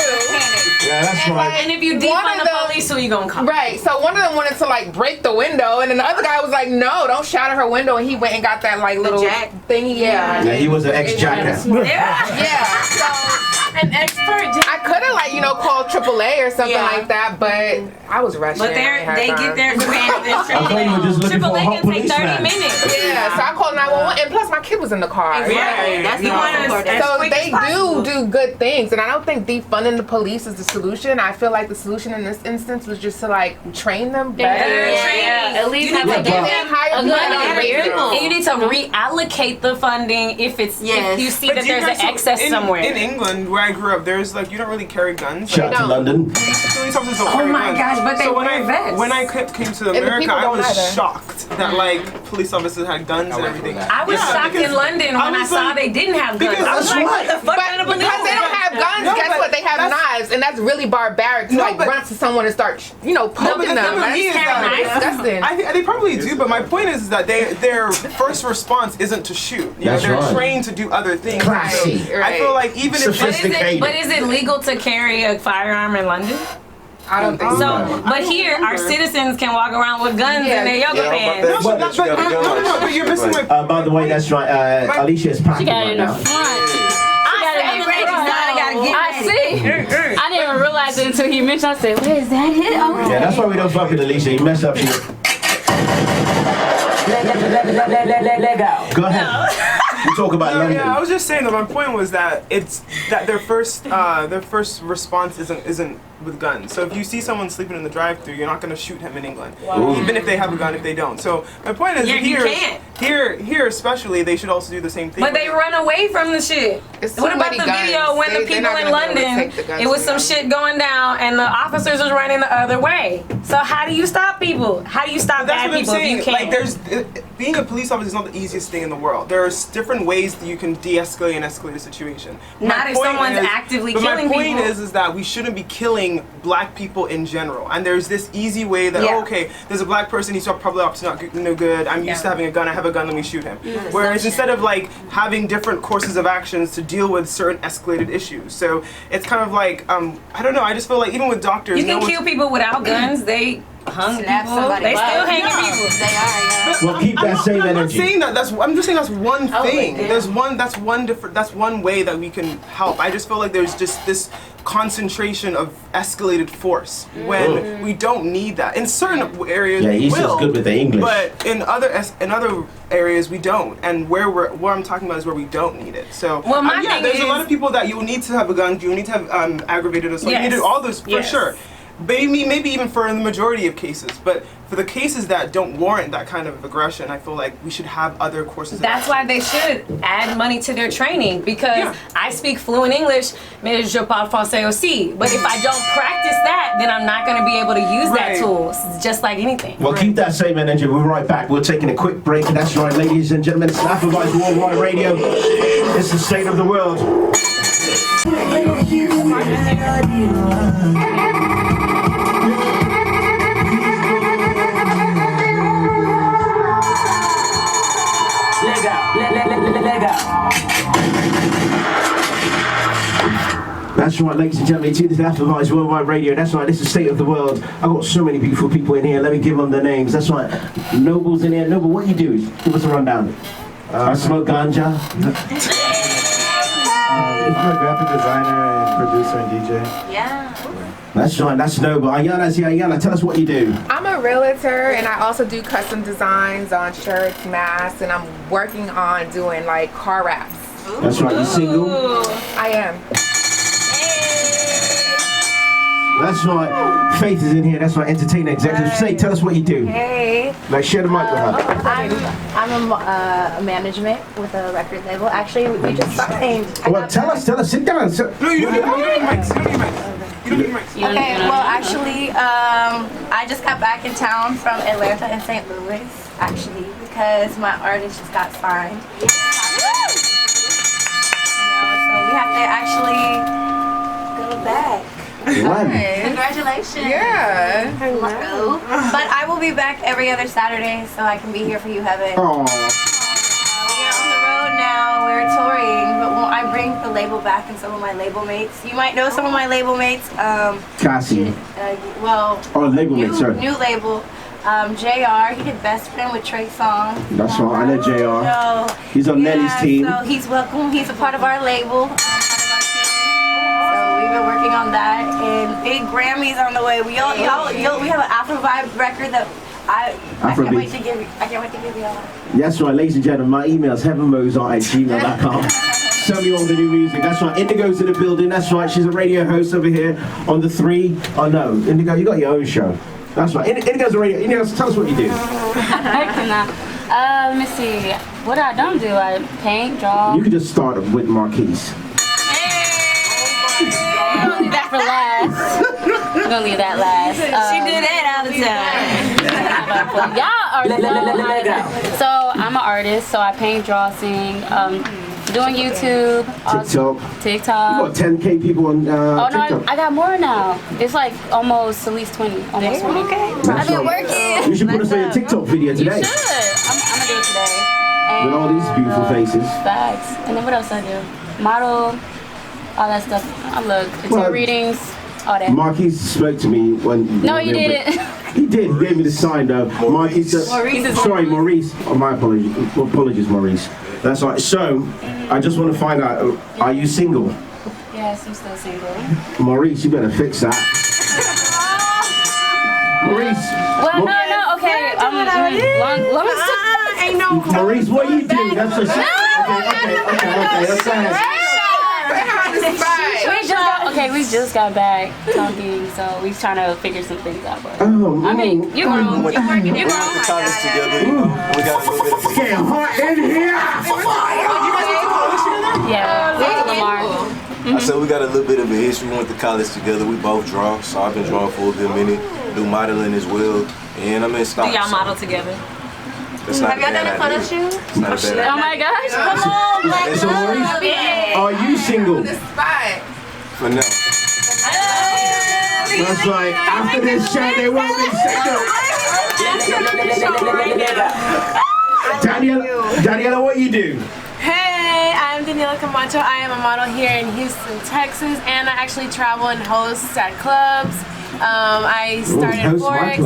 Yeah, that's And, right. like, And if you one defund of the them- police, who you gonna call? Right, so one of them wanted to like break the window, and then the other guy was like, "No, don't shatter her window." And he went and got that like little jack? thingy. Yeah, Yeah, he was an ex-jacker. yeah. So An expert. I could have like called AAA or something Yeah. like that, but I was rushing. But I ain't had they time. get their granted. I thought you were just looking for a AAA hot can take 30 policeman. minutes. Yeah, so I called 911, and plus my kid was in the car. Exactly. That's the You most want us important. as So quick they as possible. do good things, and I don't think defunding the police is the solution. I feel like the solution in this instance was just to like train them better. Yeah. At least You have need a to good give them higher a good money amount of rate. people. And you need to reallocate the funding if Yes. you see But that do you there's an guys know, excess somewhere. In England, where I grew up, there's like you don't really carry guns. Shout out to don't. London. Police officers don't Oh carry my guns. gosh, but they so when wear vests. When I came to the America, people I don't was either. shocked that like police officers had guns and went through everything. that. I was Yeah, shocked because in London when I was saw like- they didn't have guns. because I was that's like, right. what the fuck But kind of police because they is don't that? have guns, No, guess but what? They have that's- knives, and that's really barbaric to No, like but- run to someone and start, poking them. that's That's knives. disgusting. They probably do, but my point is that their first response isn't to shoot. You know, That's they're right. trained to do other things. Classy. So I feel like even if Sophisticated. But is it legal to carry a firearm in London? I don't think so. So, but here, our citizens can walk around with guns in their yoga pants. no, but you're missing my point. By the way, that's right. Alicia is packing She got it right in the now. front. I See? I didn't even realize it until he mentioned. I said, "Where is that hit?" Oh, Yeah, that's why we don't fuck with Alicia. You mess up, she. Go ahead. You talk about London. Yeah, I was just saying that my point was that it's that their first response isn't with guns. So if you see someone sleeping in the drive-thru, you're not going to shoot him in England, even if they have a gun. If they don't, so my point is Yeah, you can't. here especially, they should also do the same thing. But they run away from the shit. It's too What about many the guns. video when the They're people not in gonna be able to London, take the guns it was from some them. shit going down and the officers was running the other way. So how do you stop people? How do you stop That's bad what I'm people if saying. you can't? Like, there's being a police officer is not the easiest thing in the world. There's different ways that you can de-escalate and escalate a situation. Not if someone's actively killing my point people. is that we shouldn't be killing black people in general. And there's this easy way that Yeah. okay, there's a black person, he's probably up to no good. I'm used to having a gun. I have a gun. Let me shoot him. Whereas instead of like having different courses of actions to deal with certain escalated issues, so it's kind of like I don't know. I just feel like even with doctors, You can no kill one's- people without guns. They hung Snap people. somebody. They still Wow. hanging Yeah. people. They are, yeah. Well, keep that same I'm not energy. saying that. I'm just saying that's one thing. yeah. That's one way that we can help. I just feel like there's just this concentration of escalated force when we don't need that. In certain areas, Yeah, we he's will, just good with the English. but in other areas we don't. And where I'm talking about is where we don't need it. So Well, my yeah, thing there's is- a lot of people that you will need to have a gun. You will need to have aggravated assault. Yes. You need to do all this for Yes. sure. maybe even for the majority of cases, but for the cases that don't warrant that kind of aggression, I feel like we should have other courses. That's why they should add money to their training, because I speak fluent English, mais je parle français aussi. But if I don't practice that, then I'm not going to be able to use that tool. It's just like anything. Well, keep that same energy. We're right back. We're taking a quick break. That's right, ladies and gentlemen. It's Afrovice Worldwide Radio. It's the state of the world. That's right, ladies and gentlemen, this is Afrovice Worldwide Radio. That's right, this is State of the World. I've got so many beautiful people in here. Let me give them their names. That's right. Noble's in here. Noble, what you do? Give us a rundown. I smoke ganja. I'm a graphic designer and producer and DJ. Yeah. That's right, that's Noble. Ayana's here. Ayana, tell us what you do. I'm a realtor and I also do custom designs on shirts, masks, and I'm working on doing like car wraps. That's right, you single? I am. That's right, Faith is in here. That's right, entertainer executive. Say, tell us what you do. Hey. Like, share the mic with her. I'm a management with a record label. Actually, we just signed. Well, tell us, sit down. No, you don't need mics. Okay, well, actually, I just got back in town from Atlanta and St. Louis, actually, because my artist just got signed. So we have to actually go back. Congratulations. Yeah. Hello. But I will be back every other Saturday, so I can be here for you, Heaven. Aww. We are on the road now. We're touring, but when I bring the label back and some of my label mates, you might know some of my label mates. Cassie. Label mates, sorry. New label. JR, he did Best Friend with Trey Songz. That's right, I know JR. He's on Nelly's team. So he's welcome. He's a part of our label. We've been working on that, and big Grammys on the way. We have an Afro Vibe record that I can't wait to give you. I can't wait to give you all. That's right, ladies and gentlemen. My email is heavenmozart@gmail.com. Send me all the new music. That's right. Indigo's in the building. That's right. She's a radio host over here on the 3. Oh no, Indigo, you got your own show. That's right. Indigo's a radio. Indigo, tell us what you do. Let me see. What I don't do, I paint, draw. You can just start with Marquise. I'm gonna leave that for last. I'm gonna leave that last. She do that all the time. Y'all are so I'm an artist, so I paint, draw, sing, doing YouTube, TikTok. You got 10K people on TikTok. No, I got more now. It's like almost at least 20. Almost 20. Okay. I've been working. You should put us on your TikTok video today. You should. I'm gonna do it today. And with all these beautiful faces. Facts. And then what else I do? Model. All that stuff. I look. Readings. All that. Marquise spoke to me when. No, you didn't. He did. He gave me the sign though. Marquise. Sorry, Maurice. Oh, my apologies. Apologies, Maurice. That's right. So, I just want to find out. Are you single? Yes, I'm still single. Maurice, you better fix that. Maurice. Well, no. Okay. Ain't no. Maurice, what are you doing? That's a. Okay. That's fine. We just got back talking, so we're trying to figure some things out. But I mean, you're grown. We went to college together. We got a little bit of. It's getting hot in here. Yeah, we went to Lamar. I said we got a little bit of a history. We went to college together. We both draw, so I've been drawing for a good minute. Do modeling as well, and I'm in stock. Do y'all model together? Have y'all done a photo shoot? It's not a bad Oh my gosh! Come on, Black So Maurice, are you single? For now. That's right. After this show, they won't be single. Daniela, what you do? Hey, I'm Daniela Camacho. I am a model here in Houston, Texas, and I actually travel and host at clubs. I started Forex,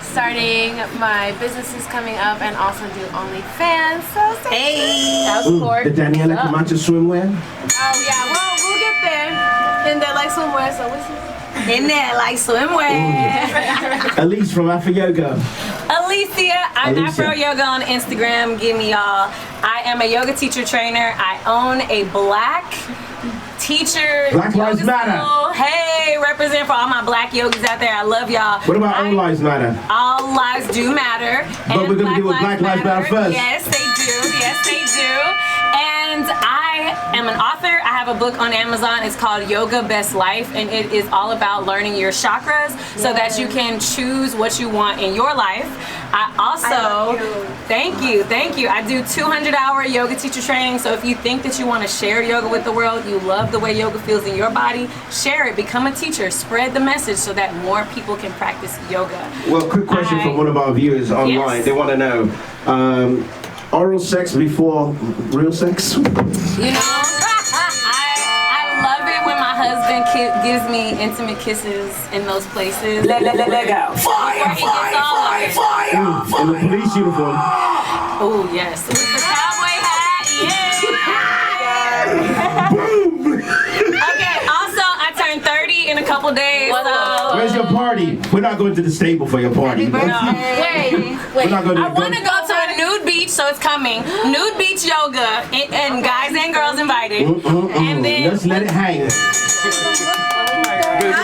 starting my businesses coming up, and also do OnlyFans. So The Daniela Camacho swimwear? Oh yeah, well we'll get there. And they like swimwear, so we'll see. In there, like swimwear. Elise from Afro Yoga. Alicia, I'm Afro Yoga on Instagram. Give me y'all. I am a yoga teacher trainer. I own a black teachers. Black Lives yoga Matter. school. Hey, represent for all my black yogis out there. I love y'all. What about all lives matter? All lives do matter. But we're gonna deal with Black Lives Matter first. Yes, they do. Yes, they do. And I am an author. I have a book on Amazon. It's called Yoga Best Life, and it is all about learning your chakras so that you can choose what you want in your life. I also, thank you. I do 200-hour yoga teacher training. So if you think that you want to share yoga with the world, you love the way yoga feels in your body, share it, become a teacher, spread the message so that more people can practice yoga. Well, quick question from one of our viewers online. Yes. They want to know, oral sex before real sex? You know, I love it when my husband gives me intimate kisses in those places. Let go. Fire! In the police uniform. Oh yes, with the cowboy hat. Yeah. Okay. Also, I turned 30 in a couple days. So. Where's your party? We're not going to the stable for your party. Wait. We're not going to I want to go to a nude beach, so it's coming. Nude beach yoga, and guys and girls invited. And then let's let it hang.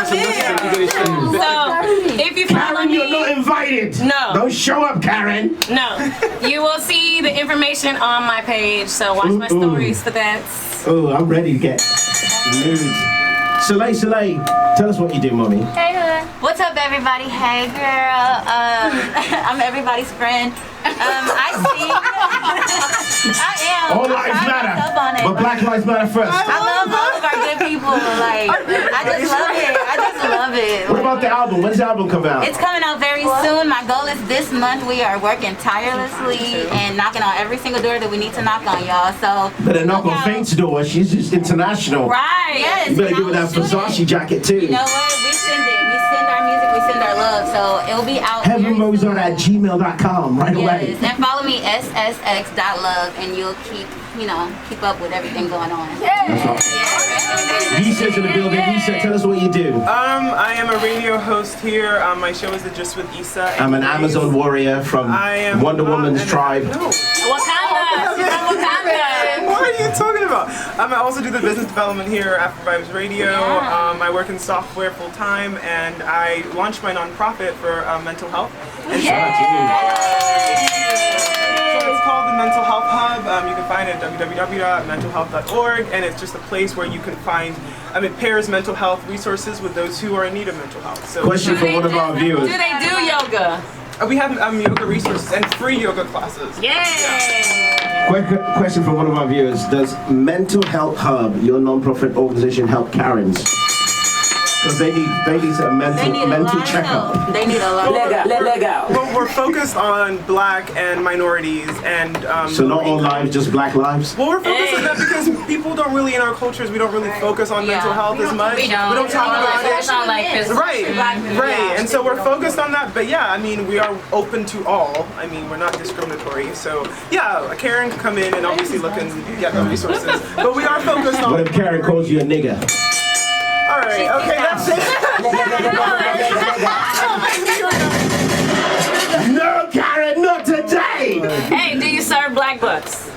So, if you follow Karen, me, you're not invited. No. Don't show up, Karen. No. You will see the information on my page, so watch my stories for that. Oh, I'm ready to get nude. Soleil, tell us what you do, mommy. Hey, hood. What's up, everybody? Hey, girl. I'm everybody's friend. I sing. I am. All lives matter, but Black Lives Matter first. I love all of our good people. Like, I just love it. What about the album? When's the album come out? It's coming out very soon. My goal is this month. We are working tirelessly and knocking on every single door that we need to knock on, y'all. So Better knock on Faith's door. She's just international. Right. Yes. You better give her that Versace jacket too. You know what? We send it. We send our music. We send our love. So it'll be out. HeavenMozart@gmail.com right away. Yes. And follow me ssx.love, and you'll keep up with everything going on. That's right. Lisa's in the building. Lisa, tell us what you do. I am a radio host here. My show is The Gist with Issa. I'm an Amazon warrior from Wonder Woman's tribe. No. Wakanda. What are you talking about? I also do the business development here at Afro Vibes Radio. I work in software full time, and I launched my nonprofit for mental health. And so it's called the Mental Health Hub. You can find it at www.mentalhealth.org, and it's just a place where you can find, it pairs mental health resources with those who are in need of mental health. So question from one of our viewers. Do they do yoga? We have yoga resources and free yoga classes. Yay! Quick question from one of our viewers. Does Mental Health Hub, your non-profit organization, help Karens? Because they need a mental checkup. They need a lot. Let go. Well, we're focused on black and minorities and so not all lives, just black lives? Well, we're focused on that because people don't really, in our cultures, we don't really focus on mental health as much. We don't talk about it. It's not like this. Right. And so we're focused on that. But yeah, we are open to all. We're not discriminatory. So yeah, Karen can come in and obviously look and get the resources. But we are focused on. What if Karen calls you a nigger? All right. Okay, that's it. No, Karen, not today. Hey, do you serve black bucks?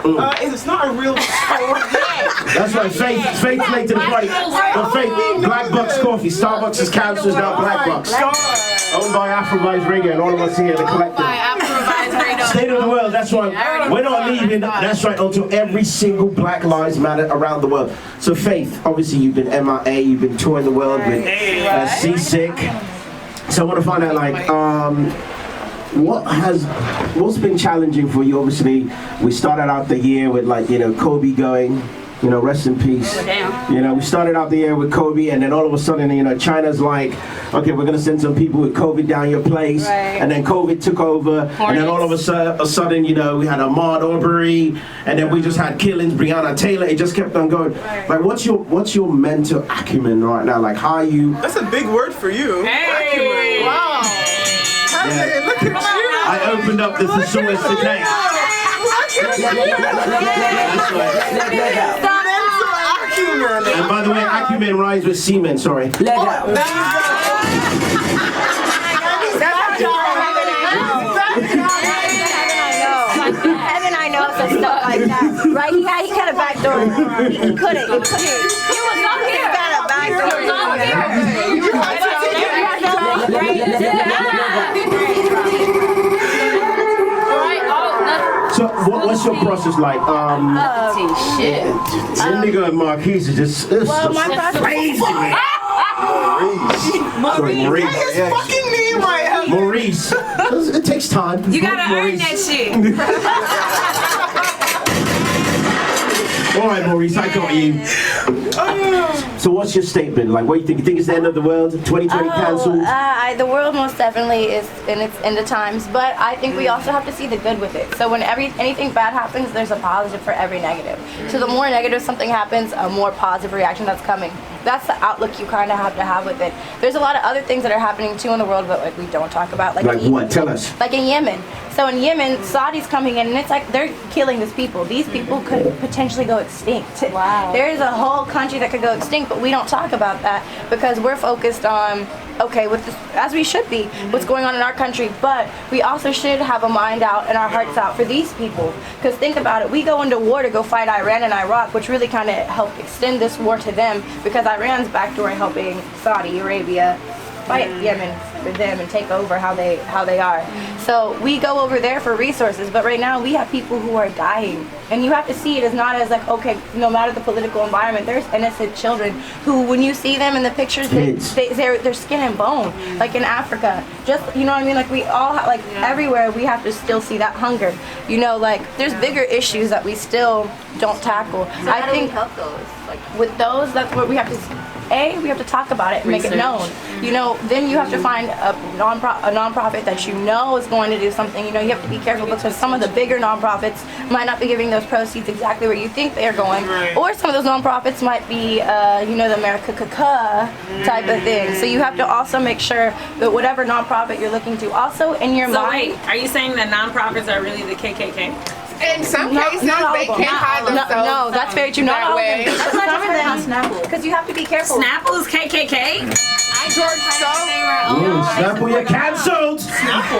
It's not a real store. That's right, Faith late to the party. But Faith, Black Bucks Coffee. Starbucks is cancelled now, Black Bucks. Owned by Afro Vibes Radio, and all of us here, the collective. State of the world, that's right. We're not leaving, that's right, until every single Black Lives Matter around the world. So Faith, obviously you've been MIA, you've been touring the world with Seasick. So I want to find out, what's been challenging for you? Obviously, we started out the year with Kobe going, rest in peace. We started out the year with Kobe, and then all of a sudden, China's like, okay, we're gonna send some people with COVID down your place, and then COVID took over, and then all of a sudden, we had Ahmaud Arbery, and then we just had killings, Breonna Taylor. It just kept on going. Like, what's your mental acumen right now? Like, how are you? That's a big word for you. Hey. Acumen. Wow. Look at you. I opened up the thesaurus today. And by the way, acumen rhymes with semen, sorry. Let go. Heaven I know, so stuff like that. Right? He had a back door. He couldn't. He was up here. He got a back door. He was So what's your process like? Shit. Indigo and Marquise are just my process crazy, man. Maurice. His fucking name right. Maurice. It takes time. You gotta earn that shit. All right, Maurice, I got you. So what's your statement? Like, what do you think? You think it's the end of the world? 2020 cancelled? The world most definitely is in its end of times, but I think we also have to see the good with it. So when anything bad happens, there's a positive for every negative. So the more negative something happens, a more positive reaction that's coming. That's the outlook you kind of have to have with it. There's a lot of other things that are happening too in the world, but like we don't talk about. Like what? Tell us. Like in Yemen. So in Yemen, Saudi's coming in, and it's like they're killing these people. These people could potentially go extinct. Wow. There's a whole country that could go extinct, but we don't talk about that because we're focused on, okay, with this, as we should be, what's going on in our country, but we also should have a mind out and our hearts out for these people. Because think about it, we go into war to go fight Iran and Iraq, which really kind of helped extend this war to them because Iran's backdooring helping Saudi Arabia fight Yemen for them and take over how they are. So we go over there for resources, but right now we have people who are dying, and you have to see it as not as like, okay, no matter the political environment, there's innocent children who, when you see them in the pictures, they're skin and bone. Like in Africa, just, you know what I mean, like we all have, like everywhere we have to still see that hunger, you know, like there's bigger issues that we still don't tackle. So how do we help those? Like with those, that's what we have to we have to talk about it and make it known. You know, then you have to find a nonprofit that you know is going to do something. You know, you have to be careful because some of the bigger nonprofits might not be giving those proceeds exactly where you think they're going, or some of those nonprofits might be, you know, the America type of thing. So you have to also make sure that whatever nonprofit you're looking to, also in your mind. Wait, are you saying that nonprofits are really the KKK? In some cases, they can hide themselves. No, that's very true. Not all of them. Snapple. Because you have to be careful. Snapple is KKK? Snapple, you're cancelled.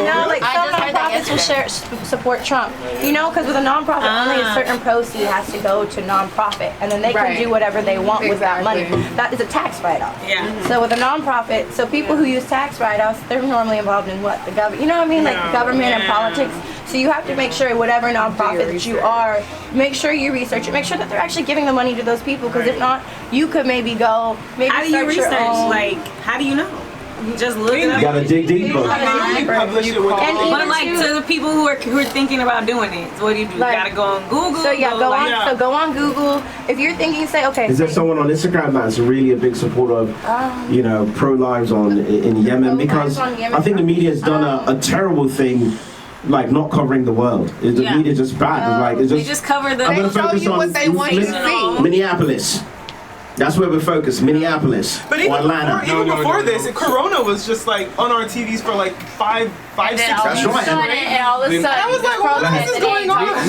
No, like some nonprofits will support Trump. You know, because with a nonprofit, only a certain proceed has to go to nonprofit, and then they can do whatever they want with that money. That is a tax write-off. Yeah. So with a nonprofit, so people who use tax write-offs, they're normally involved in what? The government. You know what I mean? Like government and politics. So you have to make sure whatever nonprofit that you are, make sure you research it. Make sure that they're actually giving the money to those people, because if not, you could maybe go. How do you research? Like, how do you know? You just look it up. You gotta dig deeper. But like to the people who are thinking about doing it, so what do? You gotta go on Google. So go on Google. If you're thinking, say, okay. Is there someone on Instagram that's really a big supporter of, you know, pro-lives in Yemen? Because I think the media has done a terrible thing. Like not covering the world. The media just bad. Like it's just, they just cover the. I'm gonna focus you on what they want you to see. Minneapolis. That's where we're focused. Minneapolis. But or Atlanta. Even before this, Corona was just like on our TVs for like five, 6 That's right. And all of a sudden, I was like, what is going on?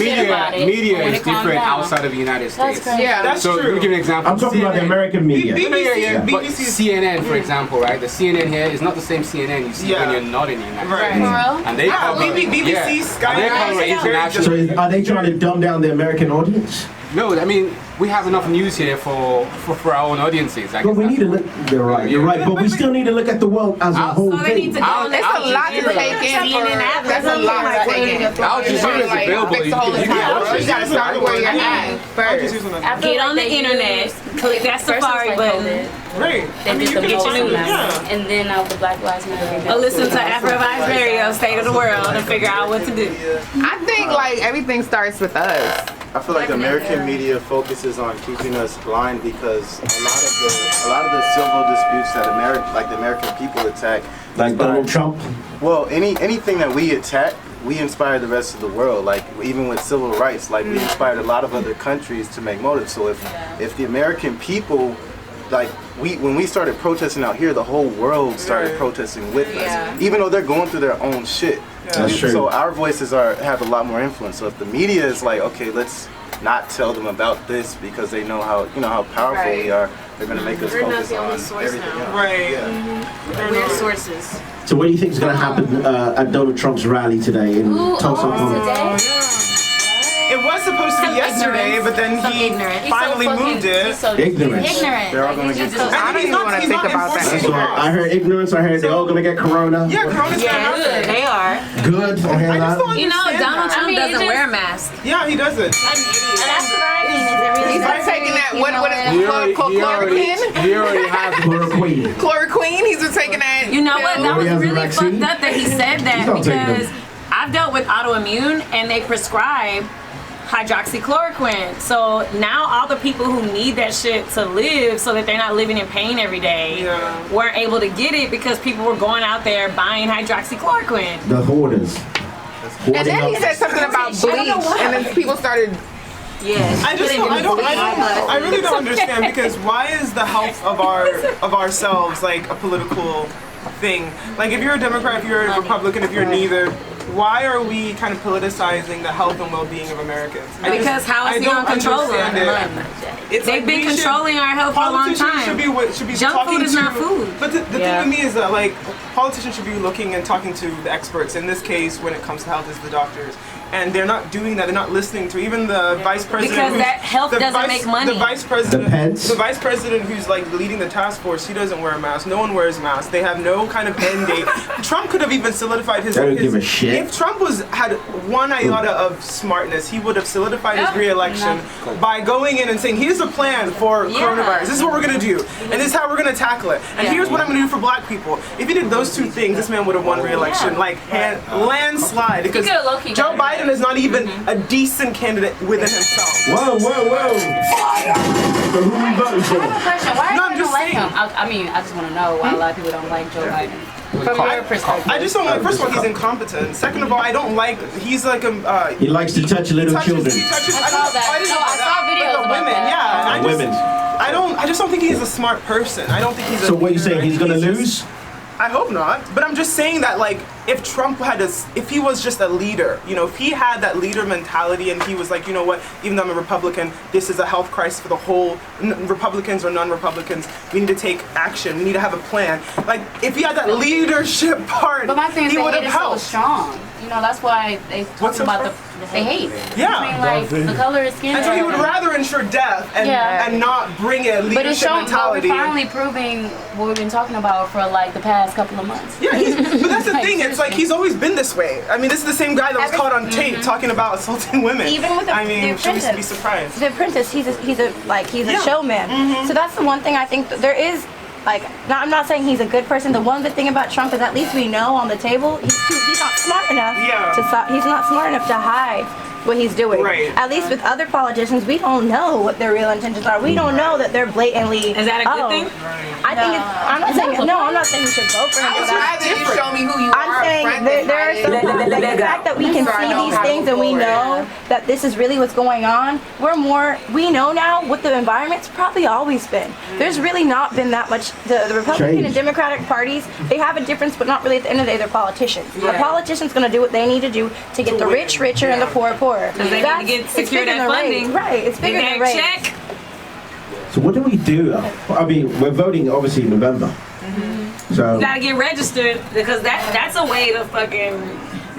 Media is different outside of the United States. Yeah, that's so true. let me give you an example. I'm talking about the American media. BBC. But CNN, for example, right? The CNN here is not the same CNN you see when you're not in the United States. Right. And they cover BBC, Sky. and they cover international. So are they trying to dumb down the American audience? No, I mean we have enough news here for our own audiences. But we need to look. You're right. But we still need to look at the world as a whole So they need thing. to go. It's a lot to take in. That's a lot to take in. Al Jazeera is available. You gotta start where you're at first. Get on the internet. Click that Safari button. Right. They did the most now. And then the Black Lives Matter. Or listen to Afro Vibes Radio, State of the World, and figure out what to do. I think like everything starts with us. I feel like the American media focuses on keeping us blind because a lot of the civil disputes that the American people attack, Like Donald Trump. Well, anything that we attack, we inspire the rest of the world. Like even with civil rights, like we inspired a lot of other countries to make motives. So if the American people, like when we started protesting out here, the whole world started protesting with us, even though they're going through their own shit. That's true. So our voices have a lot more influence. So if the media is like, okay, let's not tell them about this because they know how powerful we are, they're gonna make us focus on everything else. Right. Weird sources. So what do you think is going to happen at Donald Trump's rally today in Tulsa, Oklahoma? It was supposed to be yesterday, but then he finally moved it. Ignorance. They're all gonna get. I don't even want to think about that. That's right. I heard ignorance. I heard they're all gonna get corona. Yeah, Corona's gonna happen. They are. Good. I hear that. You know, Donald Trump doesn't just- wear a mask. Yeah, he doesn't. That's what I mean. Is it really He's been taking that. What is chloroquine? He already has Chloroquine. Chloroquine. He's been taking that. You know what? That was he has a really vaccine? fucked up that he said that He's not taking because them. I've dealt with autoimmune and they prescribe hydroxychloroquine. So now all the people who need that shit to live so that they're not living in pain every day weren't able to get it because people were going out there buying hydroxychloroquine. The hoarders. And then he said something about bleach, and then people started. Yes. I really don't understand because why is the health of ourselves like a political thing? Like if you're a Democrat, if you're a Republican, if you're neither, why are we kind of politicizing the health and well-being of Americans? Because how is he gonna control them? They've been controlling our health for a long time. Should be Junk talking food is to, not food. But the thing with me is that like politicians should be looking and talking to the experts. In this case, when it comes to health, is the doctors. And they're not doing that. They're not listening to even the vice president. Because that health doesn't make money. The vice president, Depends. the vice president who's like leading the task force, he doesn't wear a mask. No one wears masks. They have no kind of end date. Trump could have even solidified his. They don't give a shit. If Trump had one iota of smartness, he would have solidified his re-election by going in and saying, "Here's a plan for coronavirus. This is what we're gonna do, and this is how we're gonna tackle it. And here's what I'm gonna do for Black people." If he did those two things, this man would have won re-election like landslide. Because Joe Biden is not even a decent candidate within himself. Whoa, whoa, whoa. So who we voting for? I have a question. Why No, are I'm you just don't like saying. him? I mean, I just want to know why a lot of people don't like Joe Biden. From your perspective. I just don't like. First of all, he's incompetent. Second of all, I don't like. He's like a. He likes to touch little children. He touches. I saw that. didn't No, know I saw videos Like about women. that. Yeah, and Women. I just don't think he's a smart person. I don't think he's. So what are you saying? He's gonna lose? I hope not. But I'm just saying that, like, if Trump if he was just a leader, you know, if he had that leader mentality and he was like, you know what, even though I'm a Republican, this is a health crisis for the whole, Republicans or non-Republicans, we need to take action, we need to have a plan. Like, if he had that leadership part, But my thing is he they would have hate it so helped. strong. You know, that's why they talk What's so about strong? they hate. Yeah. I mean, like, the color of skin. And so he would rather ensure death and not bring a leadership But it's showing, mentality. we're finally proving what we've been talking about for like the past couple of months. Yeah, but that's the Like, thing. It's like he's always been this way. I mean, this is the same guy that was caught on tape talking about assaulting women. Even with the should we Apprentice. be surprised? The Apprentice, he's a showman. So that's the one thing I think that there is. Like, I'm not saying he's a good person. The one good thing about Trump is at least we know on the table he's not smart enough he's not smart enough to hide what he's doing. Right. At least with other politicians, we don't know what their real intentions are. We don't know that they're blatantly. Is that a good thing? I think it's. I'm not saying no. I'm not saying you should vote for him. I would rather you show me who you I'm are. saying upfront there than are hide some it. like, the fact that we can see these things and we know that this is really what's going on. We know now what the environment's probably always been. There's really not been that much. The Republican Change. and Democratic parties, they have a difference, but not really. At the end of the day, they're politicians. A politician's going to do what they need to do to get the rich richer and the poor poorer. Because they need to get secure that funding. Right, it's bigger than race. Check. So what do we do? I mean, we're voting obviously in November. So You gotta get registered because that's a way to fucking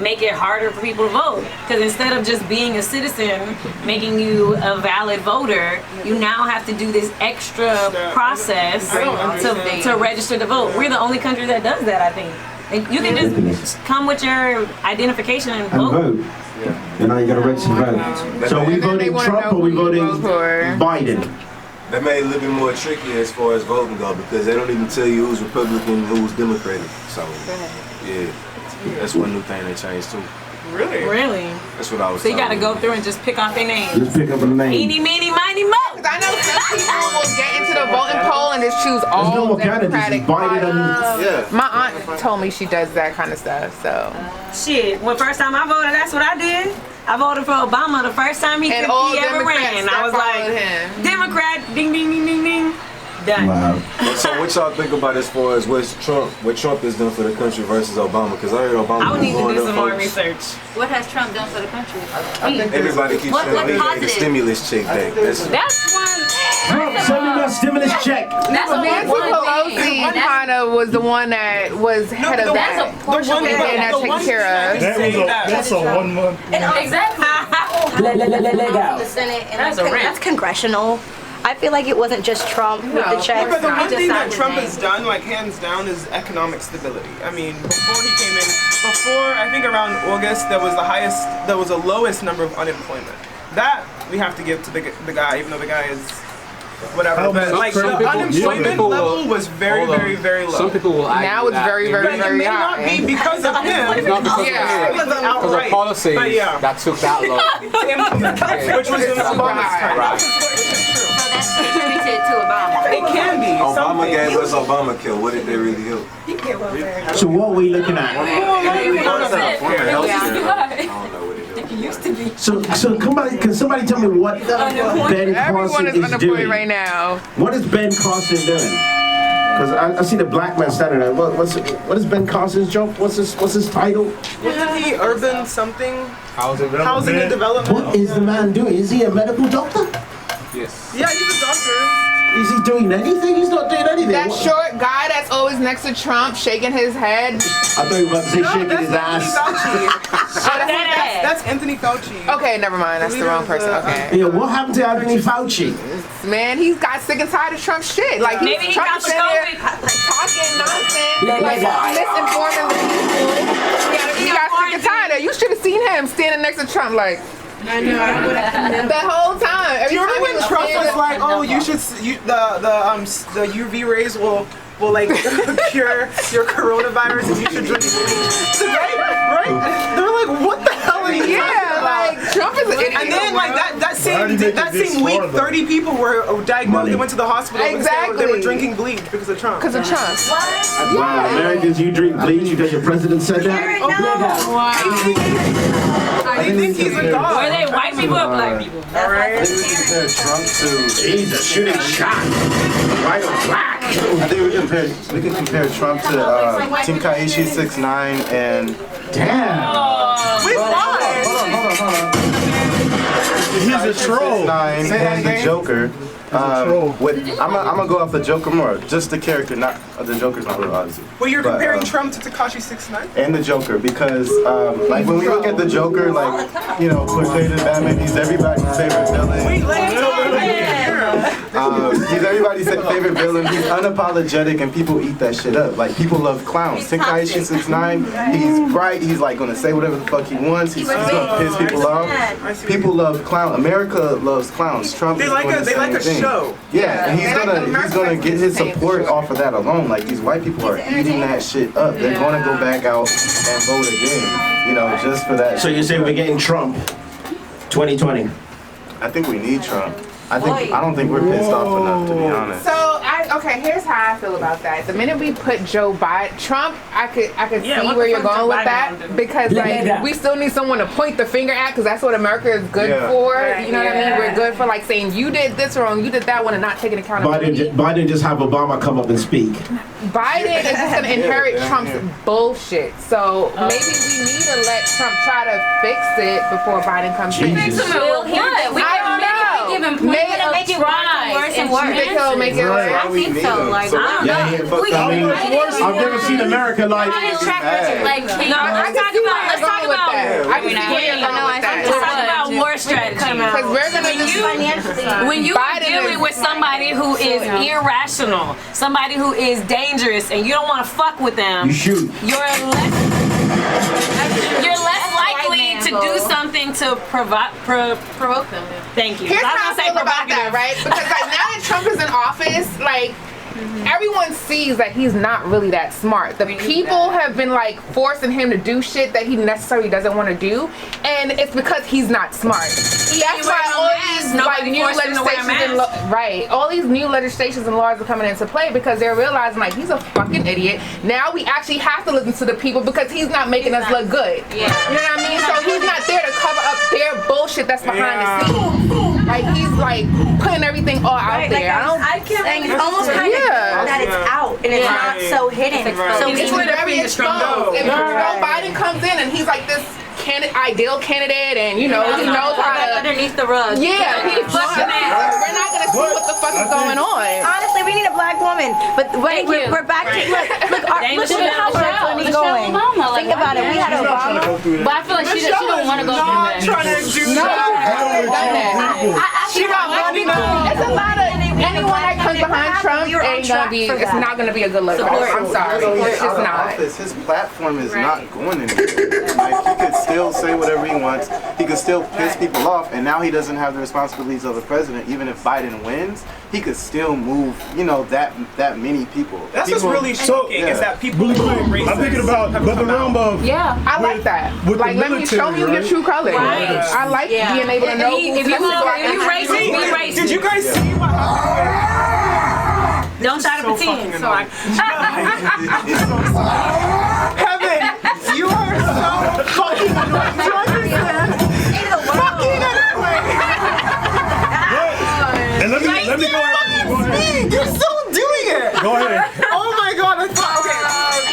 make it harder for people to vote. Because instead of just being a citizen, making you a valid voter, you now have to do this extra process to register to vote. We're the only country that does that, I think. And you can just come with your identification and vote. And now you gotta register to vote. So are we And then they voting wanna Trump know or we who you voting vote for. Biden? That made it a little bit more tricky as far as voting go because they don't even tell you who's Republican and who's Democratic. So, yeah, that's one new thing they changed too. Really? Really? That's what I was So you telling gotta go through and just pick off their names. Just pick up a name. Eeny, meeny, miny, mo. I know some people will get into the voting poll and just choose There's no all more candidates. Democratic It's Biden and Yeah. My aunt told me she does that kind of stuff. So Shit, when first time I voted, that's what I did. I voted for Obama the first time he And all ever Democrats ran. that I was like, followed him. Democrat, ding, ding, ding, ding, ding. Done. wow. So what y'all think about as far as what Trump is doing for the country versus Obama? Because I heard Obama I would was need to going do up some more folks. research. What has Trump done for the country? Everybody keeps What saying he gave the positive? stimulus check back. That's That's one. Trump, send me that stimulus check. That's a Nancy one Pelosi thing. kind of was the one that was head of that. That's a portion And then that taken care of. That's a 1 month. Exactly. don't have the Senate, and that's congressional. I feel like it wasn't just Trump with the checks. But the one thing that His Trump name. has done, like hands down, is economic stability. I mean, before he came in, I think around August, there was the lowest number of unemployment. That we have to give to the guy, even though the guy is whatever. But like the unemployment level was very, very, very low. Some people will argue Now it's that very, very, But it very may high. not be because of him. It's not because Yeah. of him. Because of policies that took that long. Which was in Obama's time. Right. So that's contributed to Obama. It can be. Obama something. gave us Obamacare. What did they really help? So what are we looking at? So can somebody tell me what Ben Everyone Carson is is unemployed doing right now. What is Ben Carson doing? Because I see the black man standing there. What is Ben Carson's job? What's his title? Wasn't he urban something? Housing Housing and development. What is the man doing? Is he a medical doctor? Yes. Yeah, he's a doctor. Is he doing anything? He's not doing anything. That What- short guy that's always next to Trump, shaking his head. I thought you were about to say shaking his ass. That's Anthony Fauci. Okay, never mind. That's the wrong person. Okay. Yeah, what happened to Anthony Fauci? Man, he's got sick and tired of Trump's shit. Like, he's Maybe he Trump got the sitting there COVID. talking nonsense, like misinforming the people. He got sick and tired of it. You should have seen him standing next to Trump, like. I know. I would have The whole time. Every Do you time remember he when Trump standing- was like, "Oh, you should the UV rays will like cure your coronavirus and you should drink bleach." Right? They were like, "What the hell are you talking Yeah, about?" like Trump is an idiot. And then like that same week, 30 people were diagnosed. Money. They went to the hospital because they were Exactly. drinking bleach because of Trump. Because of Trump. Wow, Americans, you drink bleach because your president said that? They think he's a Were god. they white people or black people? All right. Compare Trump to He's a shooting shot. White or black? I think we can compare Trump to Tenkaichi 6ix9ine and Damn. Wait, why? hold on. He's a troll. 6ix9ine and the Joker. I'm gonna go off the Joker more. Just the character, not the Joker's not real, obviously. Well, you're But, comparing Trump to Tekashi 6ix9ine. and the Joker because like when we look at the Joker, like Crusader Batman, he's everybody's favorite villain. Wait, let him talk. He's everybody's favorite villain. He's unapologetic and people eat that shit up. Like people love clowns. Tenkaichi 6ix9ine, he's bright. He's like gonna say whatever the fuck he wants. He's gonna piss people off. People love clown. America loves clowns. Trump They is like doing a the they like same a thing. show. Yeah, and he's gonna get his support off of that alone. Like these white people are eating that shit up. They're gonna go back out and vote again. Just for that. So you're saying we're getting Trump 2020? I think we need Trump. I don't think we're pissed off enough to be honest. So here's how I feel about that. The minute we put Joe Biden, Trump, I could see what where the you're fuck going Joe with Biden that gonna do? because like we still need someone to point the finger at because that's what America is good for. You know what I mean? We're good for like saying you did this wrong, you did that one, and not taking accountability. Biden just have Obama come up and speak. Biden is just gonna inherit Trump's bullshit. So maybe we need to let Trump try to fix it before Biden comes in. Jesus. I don't know. Make it worse and worse. You think he'll make it worse? I think so. Like, I've never seen America like. Let's talk about war strategy. Because we're gonna When you are dealing with somebody who is irrational, somebody who is dangerous, and you don't want to fuck with them, You shoot. you're less likely to do something to provoke them. Thank you. Here's I was how I gonna say feel about that, provocative. right? Because like now that Trump is in office, like everyone sees that he's not really that smart. The people have been like forcing him to do shit that he necessarily doesn't want to do, and it's because he's not smart. That's why all these like new legislations and all these new legislations and laws are coming into play because they're realizing like he's a fucking idiot. Now we actually have to listen to the people because he's not making us look good. Yeah. You know what I mean? So he's not there to cover up their bullshit that's behind the scenes. Like he's like putting everything all out there. I can't. It's almost kind of that it's out and it's not so hidden. So it's very exposed. If Joe Biden comes in and he's like this ideal candidate, and he knows how to underneath the rug. Yeah, we're not gonna see what the fuck is going going on? Honestly, we need a black woman. But when we're back to look how our is going. Think about it. We had Obama. But I feel like she don't want to go through that. She got money. It's a lot of anyone that comes behind Trump ain't gonna be. It's not gonna be a good look. I'm sorry. It's just not. His platform is not going anywhere. Like, he could still say whatever he wants. He could still piss people off, and now he doesn't have the responsibilities of a president. Even if Biden wins, he could still move, that many people. That's what's really shocking is that people who are racist. I'm thinking about the realm of I like that. Like, let me show me your true colors. Right. I like being able to know. If you racist, be racist. Did you guys see what happened? Don't try to pretend. Heaven, you are so fucking annoying. Do you understand? Fucking annoying. And let me go ahead. You're still doing it. Go ahead. Oh my god, I thought, okay.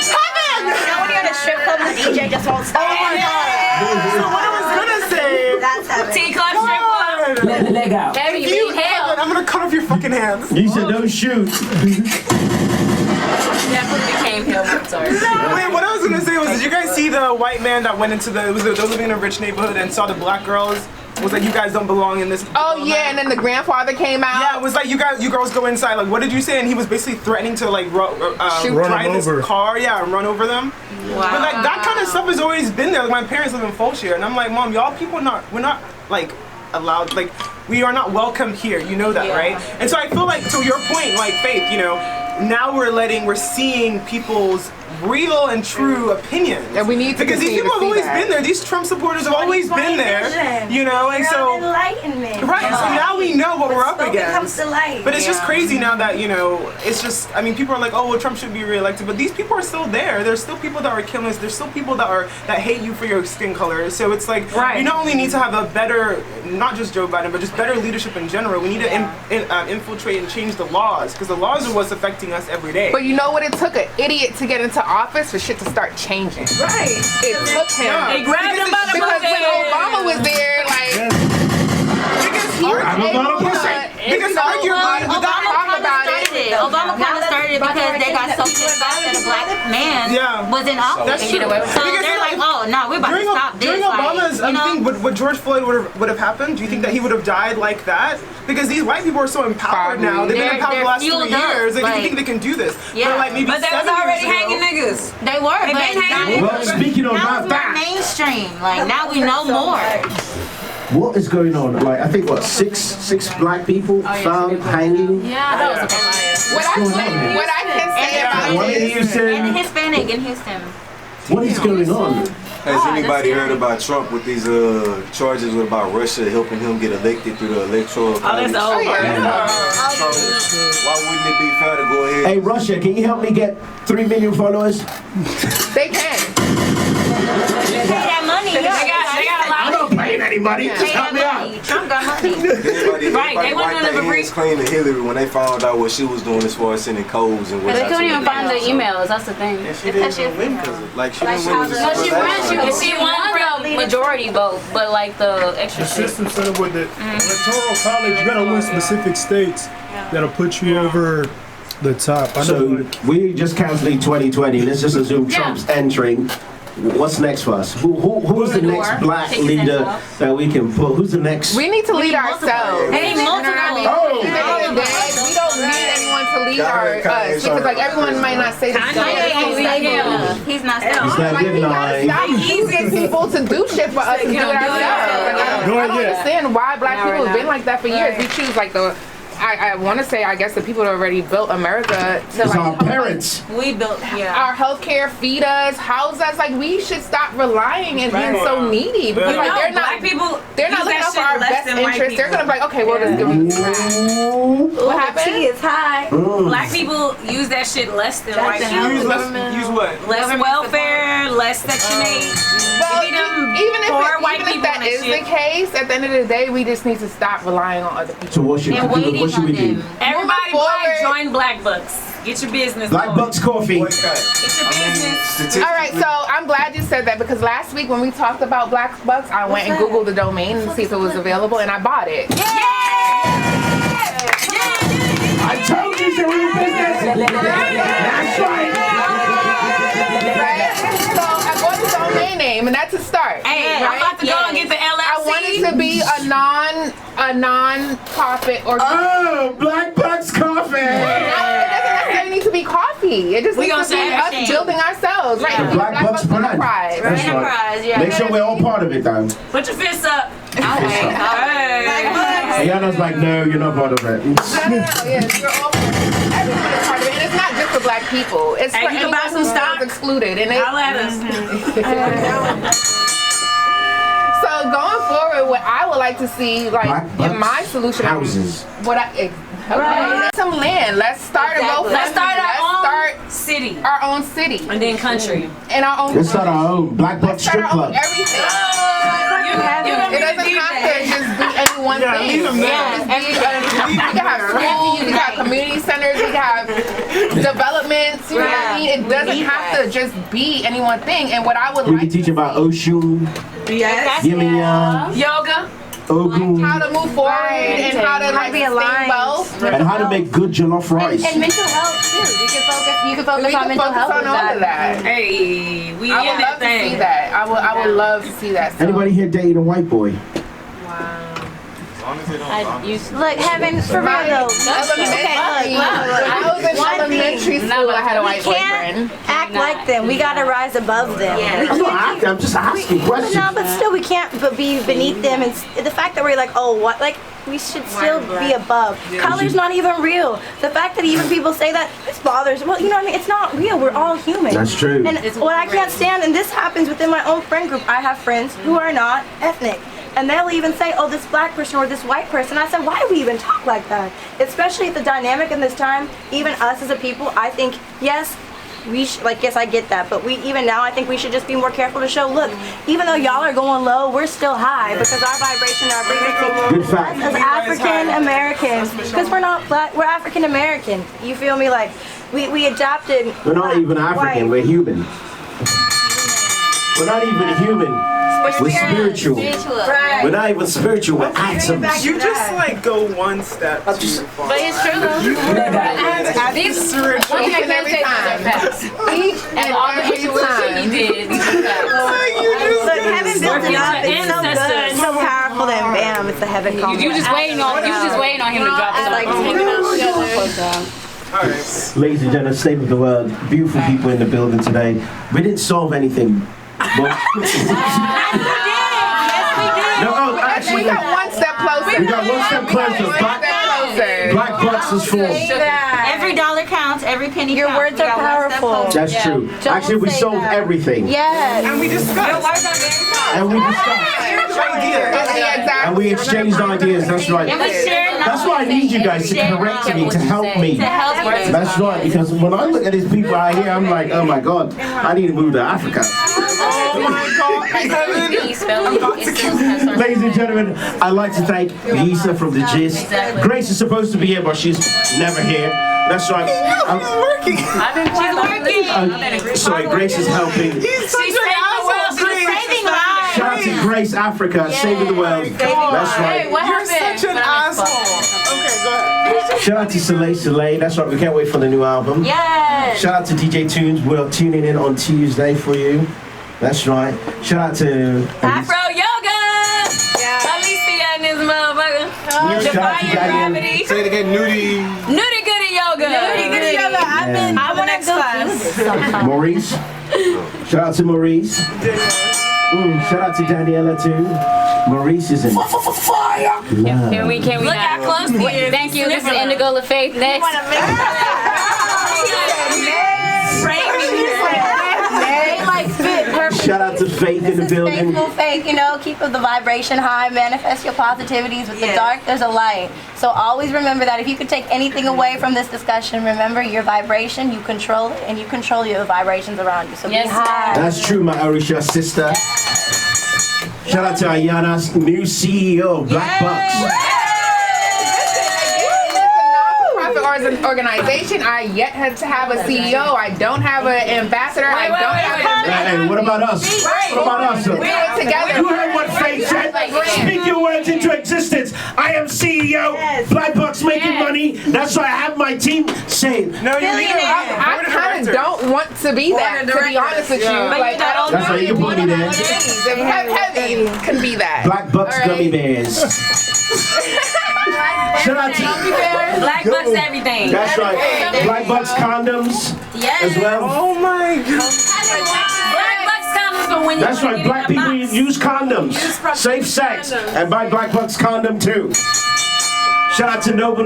Heaven! Nobody on a strip club with the DJ just won't stop. Oh my god. So what I was gonna say. That's heaven. T-Club strip club. Let the leg out. If you Heaven, I'm gonna cut off your fucking hands. You said don't shoot. Definitely became him. I'm sorry. Wait, what I was gonna say was, did you guys see the white man that went into they were living in a rich neighborhood and saw the black girls? Was like, you guys don't belong in this. Oh yeah, and then the grandfather came out. Yeah, it was like, you girls go inside. Like, what did you say? And he was basically threatening to like drive this car, and run over them. Wow. But like that kind of stuff has always been there. Like, my parents live in Fulshire, and I'm like, Mom, y'all people we're not like allowed, like, we are not welcome here. You know that, right? And so I feel like, to your point, like Faith, now we're seeing people's real and true opinions. And we need to because these people have always been there. These Trump supporters have always been there. And so enlightenment. Right, so now we know what we're up against. But it's just crazy now that, it's just, people are like, oh, well, Trump should be reelected, but these people are still there. There's still people that are killing us. There's still people that hate you for your skin color. So it's like, we not only need to have a better, not just Joe Biden, but just better leadership in general. We need to infiltrate and change the laws, because the laws are what's affecting us every day. But you know what? It took an idiot to get into office for shit to start changing. Right. It took him. They grabbed him by the because when Obama was there, like, Obama kind of started it because they got so pissed off that a black man was in office. That's true. So they're like, oh no, we're about to stop this. During Obama's thing, would George Floyd would have happened? Do you think that he would have died like that? Because these white people are so empowered now. They've been empowered the last 3 years. Like, you think they can do this? Yeah. But they was already hanging niggas. They were. Well, speaking of now it's more mainstream. Like, now we know more. What is going on? Like, I think six black people found hanging. Yeah. What I can say about it, and Hispanic in Houston. What is going on? Has anybody heard about Trump with these charges about Russia helping him get elected through the electoral college? That's over. Why wouldn't it be fair to go ahead? Hey, Russia, can you help me get 3 million followers? They can. They pay that money. They got a lot. I'm not paying anybody. Just help me out. Trump got money. Right, they wiped their hands clean to Hillary when they found out what she was doing as far as sending codes and what. They couldn't even find the emails. That's the thing. And she didn't win because she didn't win. She won the majority vote, but like the extra. The system set up with the electoral college. You gotta win specific states that'll put you over the top. So we just canceling 2020. Let's just assume Trump's entering. What's next for us? Who's the next black leader that we can put? Who's the next? We need to lead ourselves. Hey, multiple. We don't need anyone to lead us because like everyone might not say the same. He's not Stop using people to do shit for us and do it ourselves. I don't understand why black people have been like that for years. We choose like I want to say, I guess the people that already built America to like our parents. We built our healthcare, feed us, house us. Like, we should stop relying and being so needy because like they're not people. They're not looking out for our best interest. They're gonna be like, okay, we'll just give them what happened? Tea is high. Black people use that shit less than white people. Use what? Less welfare, less Section 8. Even if that is the case, at the end of the day, we just need to stop relying on other people. So what should we do? Everybody join Black Bucks. Get your business. Black Bucks Coffee. Get your business. All right, so I'm glad you said that because last week when we talked about Black Bucks, I went and Googled the domain to see if it was available, and I bought it. I to start. Hey, I'm about to go and get the LLC. I want it to be a non-profit or. Oh, Black Bucks Coffee. It doesn't necessarily need to be coffee. It just needs to be us building ourselves. Right. The Black Bucks brand. Enterprise. That's right. Make sure we're all part of it, though. Put your fists up. Hey, Ayana's like, no, you're not part of it. No, yes, you're all everyone is part of it, and it's not just for Black people. It's for anyone who's excluded. And so going forward, what I would like to see, like in my solution, houses. Some land. Let's start a GoFundMe. Let's start our own city. Our own city. And then country. And our own. Let's start our own Black Bucks strip club. Everything. It doesn't have to just be any one thing. We can have schools, we can have community centers, we can have developments. You know what I mean? It doesn't have to just be any one thing. And what I would We can teach about Oshun, Yemiya, yoga, Ogun, how to move forward and how to like be aligned, and how to make good jollof rice. And mental health too. You can focus on mental health with that. Hey, we I would love to see that. I would love to see that. Anybody here dating a white boy? Look, Heaven, for real though. When I was in elementary school, I had a white boyfriend. Act like them. We gotta rise above them. I'm not acting, I'm just asking questions. No, but still, we can't be beneath them. And the fact that we're like, oh, what, like. We should still be above. Color's not even real. The fact that even people say that, this bothers. Well, you know what I mean? It's not real. We're all human. That's true. And what I can't stand, and this happens within my own friend group, I have friends who are not ethnic. And they'll even say, oh, this black person or this white person. I said, why do we even talk like that? Especially at the dynamic in this time, even us as a people, I think, yes, yes, I get that, but even now, I think we should just be more careful to show, look, even though y'all are going low, we're still high because our vibration, our frequency, good fact. as African Americans, because we're not black, we're African American. You feel me? Like, we adapted. We're not even African, we're human. We're not even human. We're spiritual. Right. We're not even spiritual, we're atoms. You just like go one step too far. But it's true though. These one thing I can say each and every time. You did. Look, heaven built it up. It's so good, so powerful, and bam, it's a heaven call. You just waiting on him to drop it. Like, Alright. Ladies and gentlemen, state of the world, beautiful people in the building today. We didn't solve anything. But We got one step closer. We got one step closer. Black Bucks is full. Every dollar counts, every penny Your counts. words are powerful. That's true. Actually, we solved everything. Yes. And we discussed. And we exchanged ideas. That's right. That's why I need you guys to correct me, to help me. That's right, because when I look at these people out here, I'm like, oh my God, I need to move to Africa. Oh my God. Ladies and gentlemen, I'd like to thank Lisa from The Gist. Grace is supposed to be here, but she's never here. That's right. She's working. Sorry, Grace is helping. He's such an asshole. Saving lives. Shout out to Grace Africa, saving the world. That's right. You're such an asshole. Okay, go ahead. Shout out to Soleil. That's right, we can't wait for the new album. Yes. Shout out to DJ Tunes. We're tuning in on Tuesday for you. That's right. Shout out to Afro Yoga. Alicia and this motherfucker. Defying gravity. Say it again, Nudie. Nudie Goody Yoga. Nudie Goody Yoga. I'm the next class. Maurice. Shout out to Maurice. Shout out to Daniela too. Maurice is in fire. Can we Look how close he is. Thank you. This is Indigo LaFaith. Next. Shout out to Faith in the building. Faithful faith, keep the vibration high, manifest your positivities. With the dark, there's a light. So always remember that if you could take anything away from this discussion, remember your vibration, you control it, and you control your vibrations around you. So be high. That's true, my Arisha sister. Shout out to Ayana's new CEO of Black Bucks. Organization. I yet have to have a CEO. I don't have an ambassador. I don't have an Hey, what about us? What about us? We do it together. You heard what Faith said? Speak your words into existence. I am CEO. Black Bucks making money. That's why I have my team. Say it. No, you need I kind of don't want to be that. To be honest with you, like I don't. That's why you can put me there. Heavy can be that. Black Bucks gummy bears. Shout out to Black Bucks everything. That's right. Black Bucks condoms as well. Oh my god. Black Bucks condoms for when you That's right. Black people use condoms. Safe sex. And buy Black Bucks condom too. Shout out to Noble.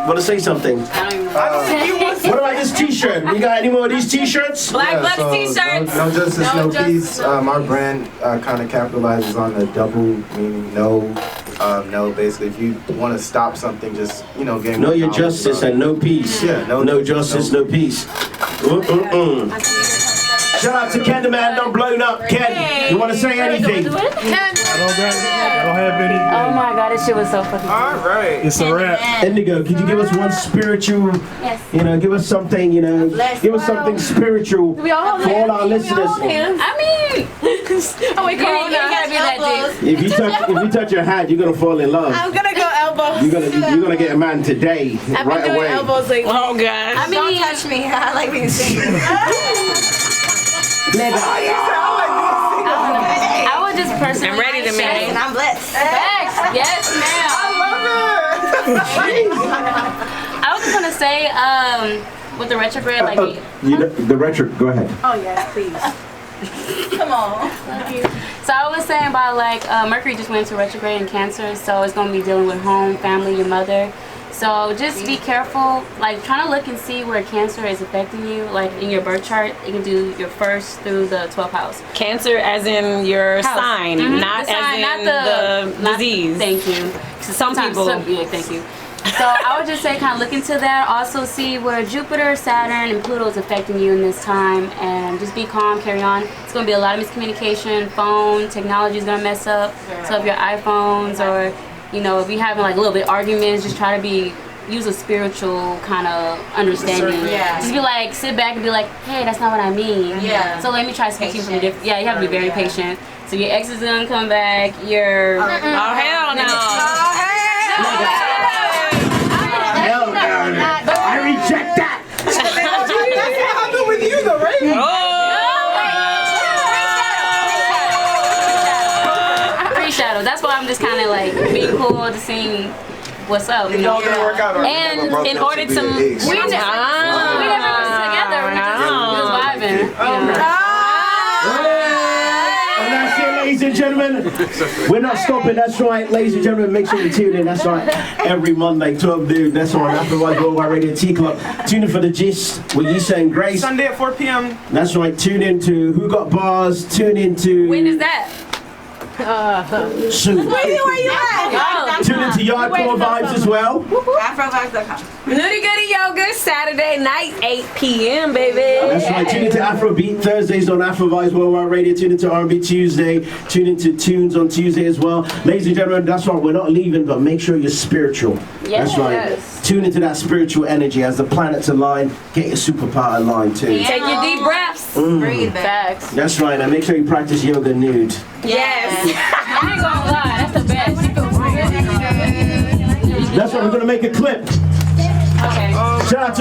Want to say something? What about this T-shirt? We got any more of these T-shirts? Black Bucks T-shirts. No justice, no peace. Our brand kind of capitalizes on the double meaning no. No, basically, if you want to stop something, just gain know your justice and no peace. Yeah, no justice, no peace. Shout out to Ken the man, done blown up. Ken, you want to say anything? I don't have anything. Oh my god, this shit was so fucking All right. It's a wrap. Indigo, could you give us one spiritual? Yes. Give us something. Give us something spiritual for all our listeners. I mean, Oh wait, you gotta be that deep. If you touch your hand, you're gonna fall in love. I'm gonna go elbows. You're gonna get a man today, I've been right doing away. elbows lately. Oh god. I mean, don't touch me. I like being single. I would just personally I'm ready to say, marry. And I'm blessed. Facts. Yes, ma'am. I was just gonna say, with the retrograde, like The retro. Go ahead. Oh yes, please. Come on. So I was saying about like Mercury just went into retrograde in Cancer, so it's gonna be dealing with home, family, your mother. So just be careful, like trying to look and see where Cancer is affecting you. Like in your birth chart, you can do your 1st through the 12th house. Cancer as in your House. sign, not The sign, as in not the disease. Thank you. Some people. Yeah, thank you. So I would just say kind of look into that. Also see where Jupiter, Saturn, and Pluto is affecting you in this time, and just be calm, carry on. It's going to be a lot of miscommunication. Phone technology is going to mess up. So if your iPhones or if you're having like a little bit arguments, just try to use a spiritual kind of understanding. Yeah. Just be like, sit back and be like, hey, that's not what I mean. Yeah. So let me try to speak to you from a different. Yeah, you have to be very patient. So your ex is gonna come back. Your Oh hell no. Hell no. I reject that. That's what happened with you though, right? Pre-shadow. That's why I'm just kind of like being cool to seeing what's up. It's all gonna work out. And in order to We never was together. We was vibing. And that's it, ladies and gentlemen. We're not stopping. That's right, ladies and gentlemen. Make sure you tune in. That's right. Every Monday, 12 noon. That's right. Afterwards, Worldwide Radio Tea Club. Tune in for the gist with Yisa and Grace. Sunday at 4 p.m. That's right. Tune in to Who Got Bars. Tune in to. When is that? Soon. Where you at? Tune in to Yardcore Vibes as well. Afrovibes.com. Nutty Goody Yoga, Saturday night, 8 p.m., baby. That's right. Tune into Afrobeat Thursdays on Afro Vibes Worldwide Radio. Tune into R&B Tuesday. Tune into Tunes on Tuesday as well. Ladies and gentlemen, that's right. We're not leaving, but make sure you're spiritual. That's right. Tune into that spiritual energy as the planets align. Get your superpower aligned too. Take your deep breaths. Breathe back. Facts. That's right. And make sure you practice yoga nude. Yes. I ain't gonna lie, that's the best. That's right. We're gonna make a clip. Okay. Shout out to